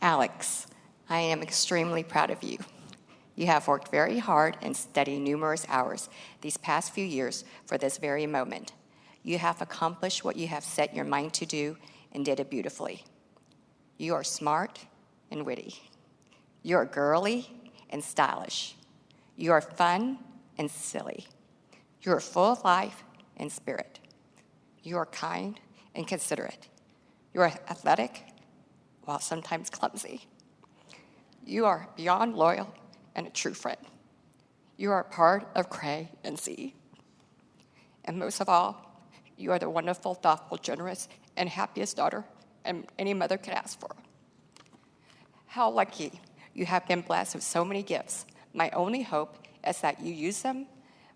Alex, I am extremely proud of you. You have worked very hard and studied numerous hours these past few years for this very moment. You have accomplished what you have set your mind to do and did it beautifully. You are smart and witty. You are girly and stylish. You are fun and silly. You are full of life and spirit. You are kind and considerate. You are athletic, while sometimes clumsy. You are beyond loyal and a true friend. You are part of Cray and C. And most of all, you are the wonderful, thoughtful, generous, and happiest daughter any mother could ask for. How lucky you have been blessed with so many gifts. My only hope is that you use them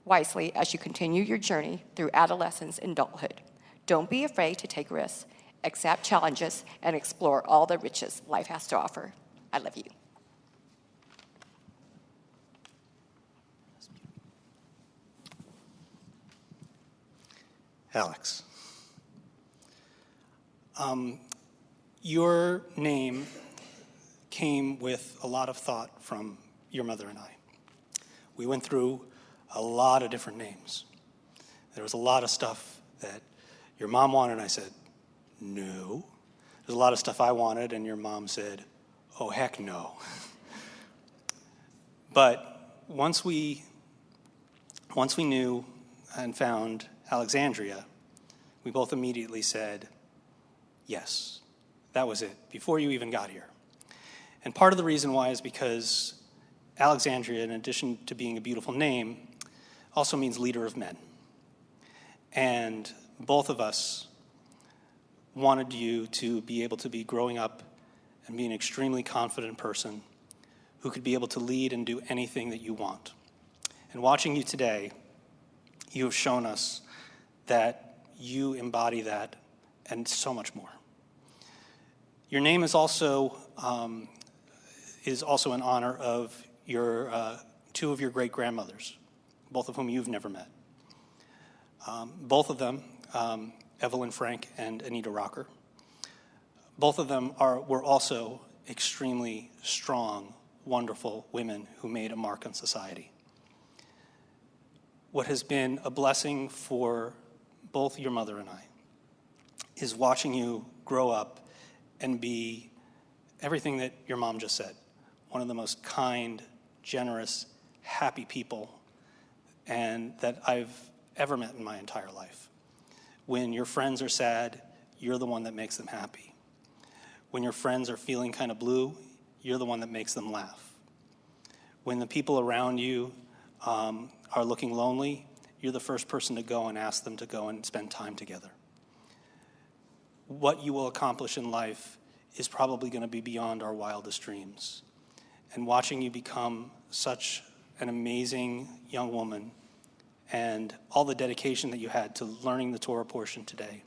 wisely as you continue your journey through adolescence and adulthood. Don't be afraid to take risks, accept challenges, and explore all the riches life has to offer. I love you. Alex, your name came with a lot of thought from your mother and I. We went through a lot of different names. There was a lot of stuff that your mom wanted, and I said, no. There's a lot of stuff I wanted, and your mom said, oh, heck no. But once we knew and found Alexandria, we both immediately said, yes, that was it, before you even got here. And part of the reason why is because Alexandria, in addition to being a beautiful name, also means leader of men. And both of us wanted you to be able to be growing up and be an extremely confident person who could be able to lead and do anything that you want. And watching you today, you have shown us that you embody that and so much more. Your name is also in honor of your two of your great-grandmothers, both of whom you've never met. Both of them, Evelyn Frank and Anita Rocker, both of them were also extremely strong, wonderful women who made a mark on society. What has been a blessing for both your mother and I is watching you grow up and be everything that your mom just said, one of the most kind, generous, happy people and that I've ever met in my entire life. When your friends are sad, you're the one that makes them happy. When your friends are feeling kind of blue, you're the one that makes them laugh. When the people around you are looking lonely, you're the first person to go and ask them to go and spend time together. What you will accomplish in life is probably going to be beyond our wildest dreams. And watching you become such an amazing young woman and all the dedication that you had to learning the Torah portion today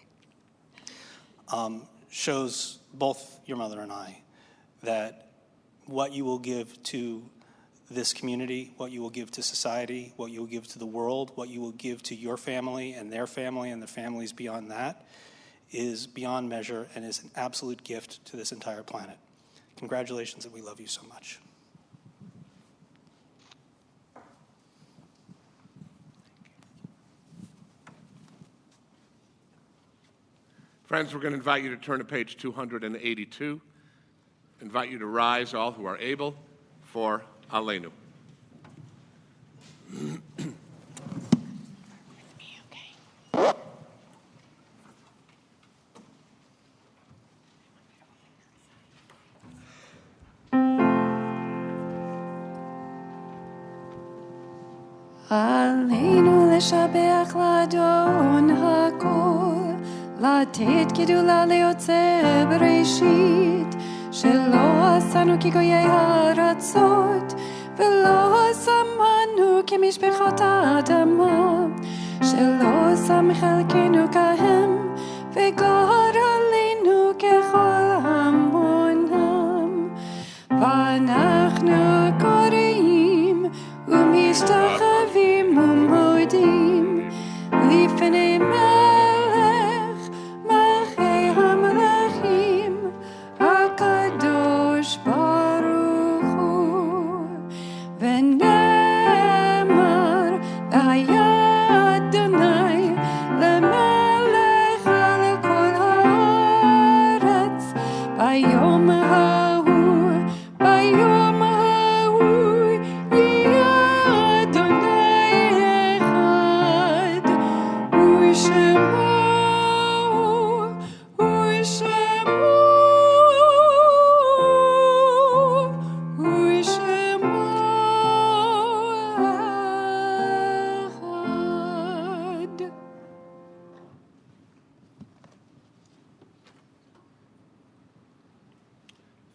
shows both your mother and I that what you will give to this community, what you will give to society, what you will give to the world, what you will give to your family and the families beyond that is beyond measure and is an absolute gift to this entire planet. Congratulations, and we love you so much. Friends, we're going to invite you to turn to page 282. Invite you to rise, all who are able, for Aleinu. עלינו לשבח לאדון הכל, לתת גדולה ליוצא בראשית, שלא עשנו כגויי הארצות, ולא שמנו כמשפחות האדמה, שלא שם חלקנו כהם, וגר עלינו ככל המונם. ואנחנו קוראים ומשתחווים ומודים לפני מלך מלכי המלכים הקדוש ברוך הוא. ונאמר והיה אדוני למלך על כל הארץ ביום ההוא, ביום ההוא יהיה אדוני אחד, ושמו אחד.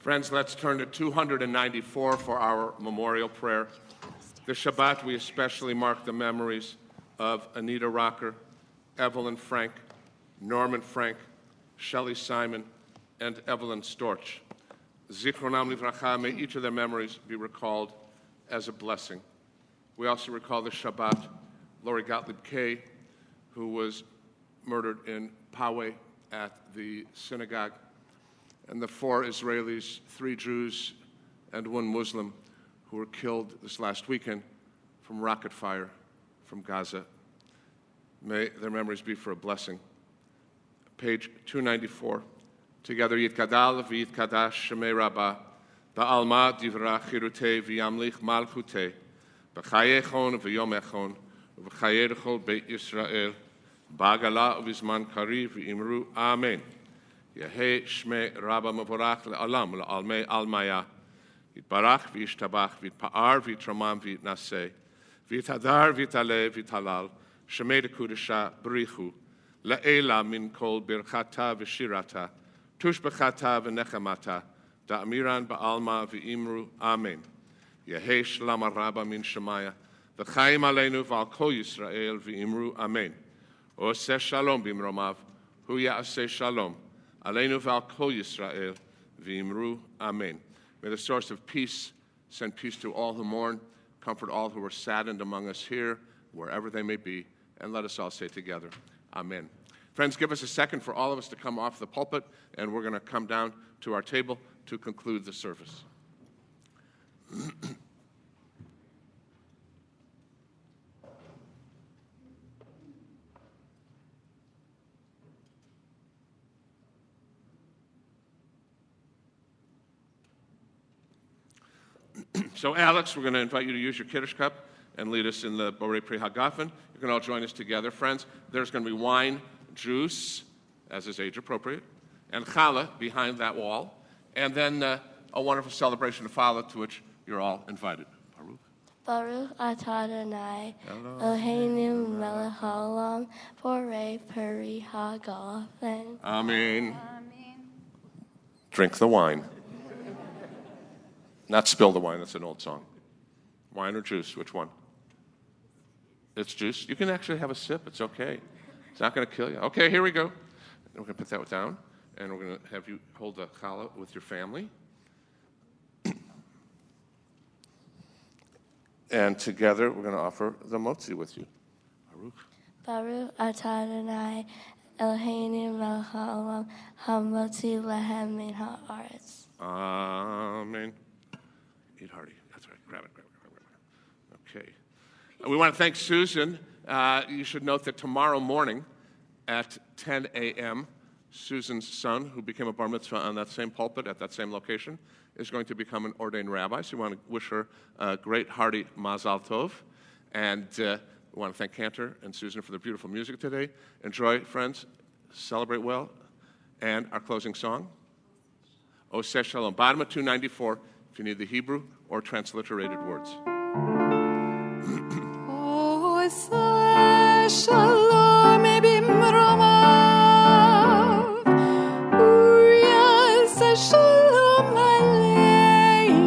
Friends, let's turn to 294 for our memorial prayer. This Shabbat, we especially mark the memories of Anita Rocker, Evelyn Frank, Norman Frank, Shelley Simon, and Evelyn Storch. Zichronam livracha, may each of their memories be recalled as a blessing. We also recall this Shabbat Lori Gottlieb Kay, who was murdered in Poway at the synagogue, and the 4 Israelis, 3 Jews, and 1 Muslim who were killed this last weekend from rocket fire from Gaza. May their memories be for a blessing. Page 294. Together, Yitkadal v'Yitkadash Shemei Rabbah, Ba'alma Divra Chirutei v'Yamlich Malchutei, B'chayechon v'Yomechon, v'Chaye Rechol Beit Yisrael, Ba'agala v'Zman Kari v'Imru Amen. Yehei Shmei Rabba Mavorach le'alam le'almei almaya. Yitbarach v'yishtabach v'yitpa'ar v'yitramam v'yitnaseh. V'yitadar v'yitaleh v'yitalal. Shemei dekudesha b'richu. Le'ela min kol birchata v'shirata. Tushbechata v'nechamata. Da'amiran ba'alma v'imru amen. Yehei shlama Rabba min shemaya. V'chaim aleinu v'al kol Yisrael v'imru amen. Oseh shalom b'imromav. Hu ya'aseh shalom. Aleinu v'al kol Yisrael, v'imru amen. May the source of peace send peace to all who mourn, comfort all who are saddened among us here, wherever they may be, and let us all say together, amen. Friends, give us a second for all of us to come off the pulpit, and we're going to come down to our table to conclude the service. So, Alex, we're going to invite you to use your Kiddush cup and lead us in the Borei Pri Hagafen. You can all join us together, friends. There's going to be wine, juice, as is age appropriate, and challah behind that wall, and then a wonderful celebration to follow, to which you're all invited. Baruch. Baruch atah Adonai, Eloheinu melech haolam, borei peri hagafen. Amen. Drink the wine. Not spill the wine, that's an old song. Wine or juice, which one? It's juice. You can actually have a sip, it's okay. It's not going to kill you. Okay, here we go. We're going to put that down, and we're going to have you hold the challah with your family. And together, we're going to offer the motzi with you. Baruch. Baruch atah Adonai, Eloheinu melech haolam, hamotzi lehem min haaretz. Amen. Eat hearty. That's right. Grab it. Okay. We want to thank Susan. You should note that tomorrow morning at 10 a.m., Susan's son, who became a bar mitzvah on that same pulpit at that same location, is going to become an ordained rabbi. So we want to wish her a great, hearty Mazal Tov. And we want to thank Cantor and Susan for the beautiful music today. Enjoy, friends. Celebrate well. And our closing song, Oseh Shalom. Bottom of 294, if you need the Hebrew or transliterated words. Oseh Shalom bimromav, uyaseh Shalom aleinu,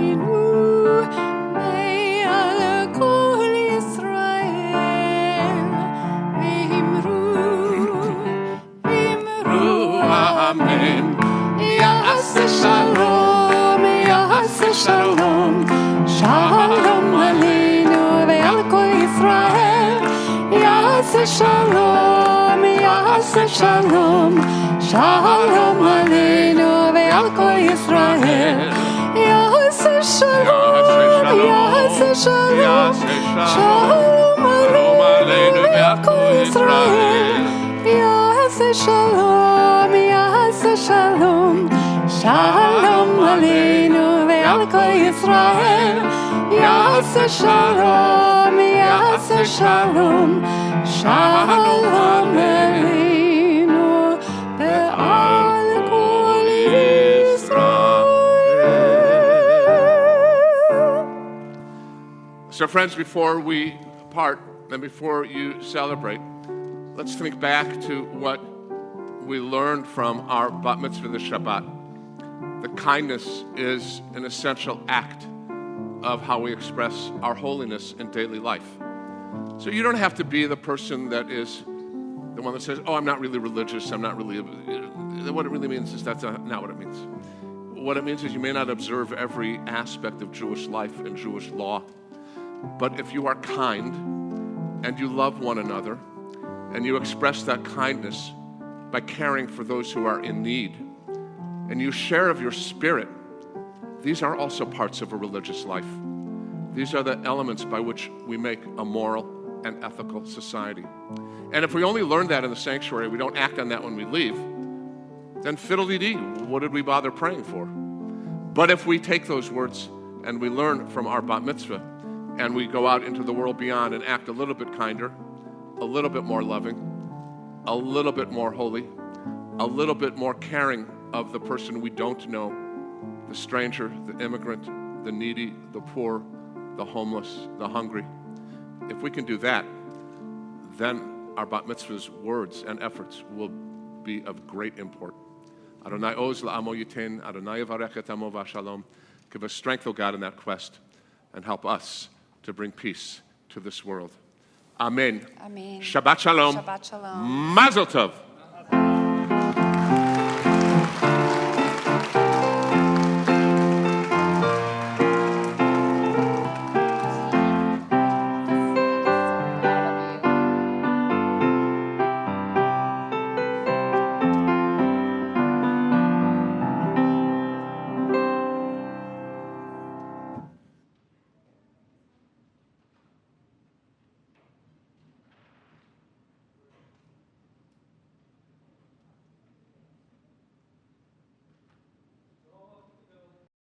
me'al kol Yisrael, v'imru Amen. Yaseh Shalom, Yaseh Shalom, Shalom aleinu ve'al kol Yisrael. Yaseh Shalom, Yaseh Shalom, Shalom aleinu ve'al kol Yisrael. Yaseh Shalom, Yaseh Shalom, Shalom aleinu ve'al kol Yisrael. Yaseh Shalom, Yaseh Shalom, Shalom aleinu ve'al kol Yisrael. Yaseh Shalom, Yaseh Shalom, Shalom aleinu ve'al kol Yisrael. So, friends, before we part and before you celebrate, let's think back to what we learned from our bat mitzvah this Shabbat. The kindness is an essential act of how we express our holiness in daily life. So you don't have to be the person that is the one that says, oh, I'm not really religious, I'm not really... What it really means is that's not what it means. What it means is you may not observe every aspect of Jewish life and Jewish law, but if you are kind and you love one another and you express that kindness by caring for those who are in need and you share of your spirit, these are also parts of a religious life. These are the elements by which we make a moral and ethical society. And if we only learn that in the sanctuary, we don't act on that when we leave, then fiddle-dee-dee, what did we bother praying for? But if we take those words and we learn from our bat mitzvah and we go out into the world beyond and act a little bit kinder, a little bit more loving, a little bit more holy, a little bit more caring of the person we don't know, the stranger, the immigrant, the needy, the poor, the homeless, the hungry. If we can do that, then our bat mitzvah's words and efforts will be of great import. Adonai oz la'amo yitin, Adonai yavarech et amo v'shalom. Give us strength, O God, in that quest, and help us to bring peace to this world. Amen. Amen. Shabbat shalom. Shabbat shalom. Mazel tov.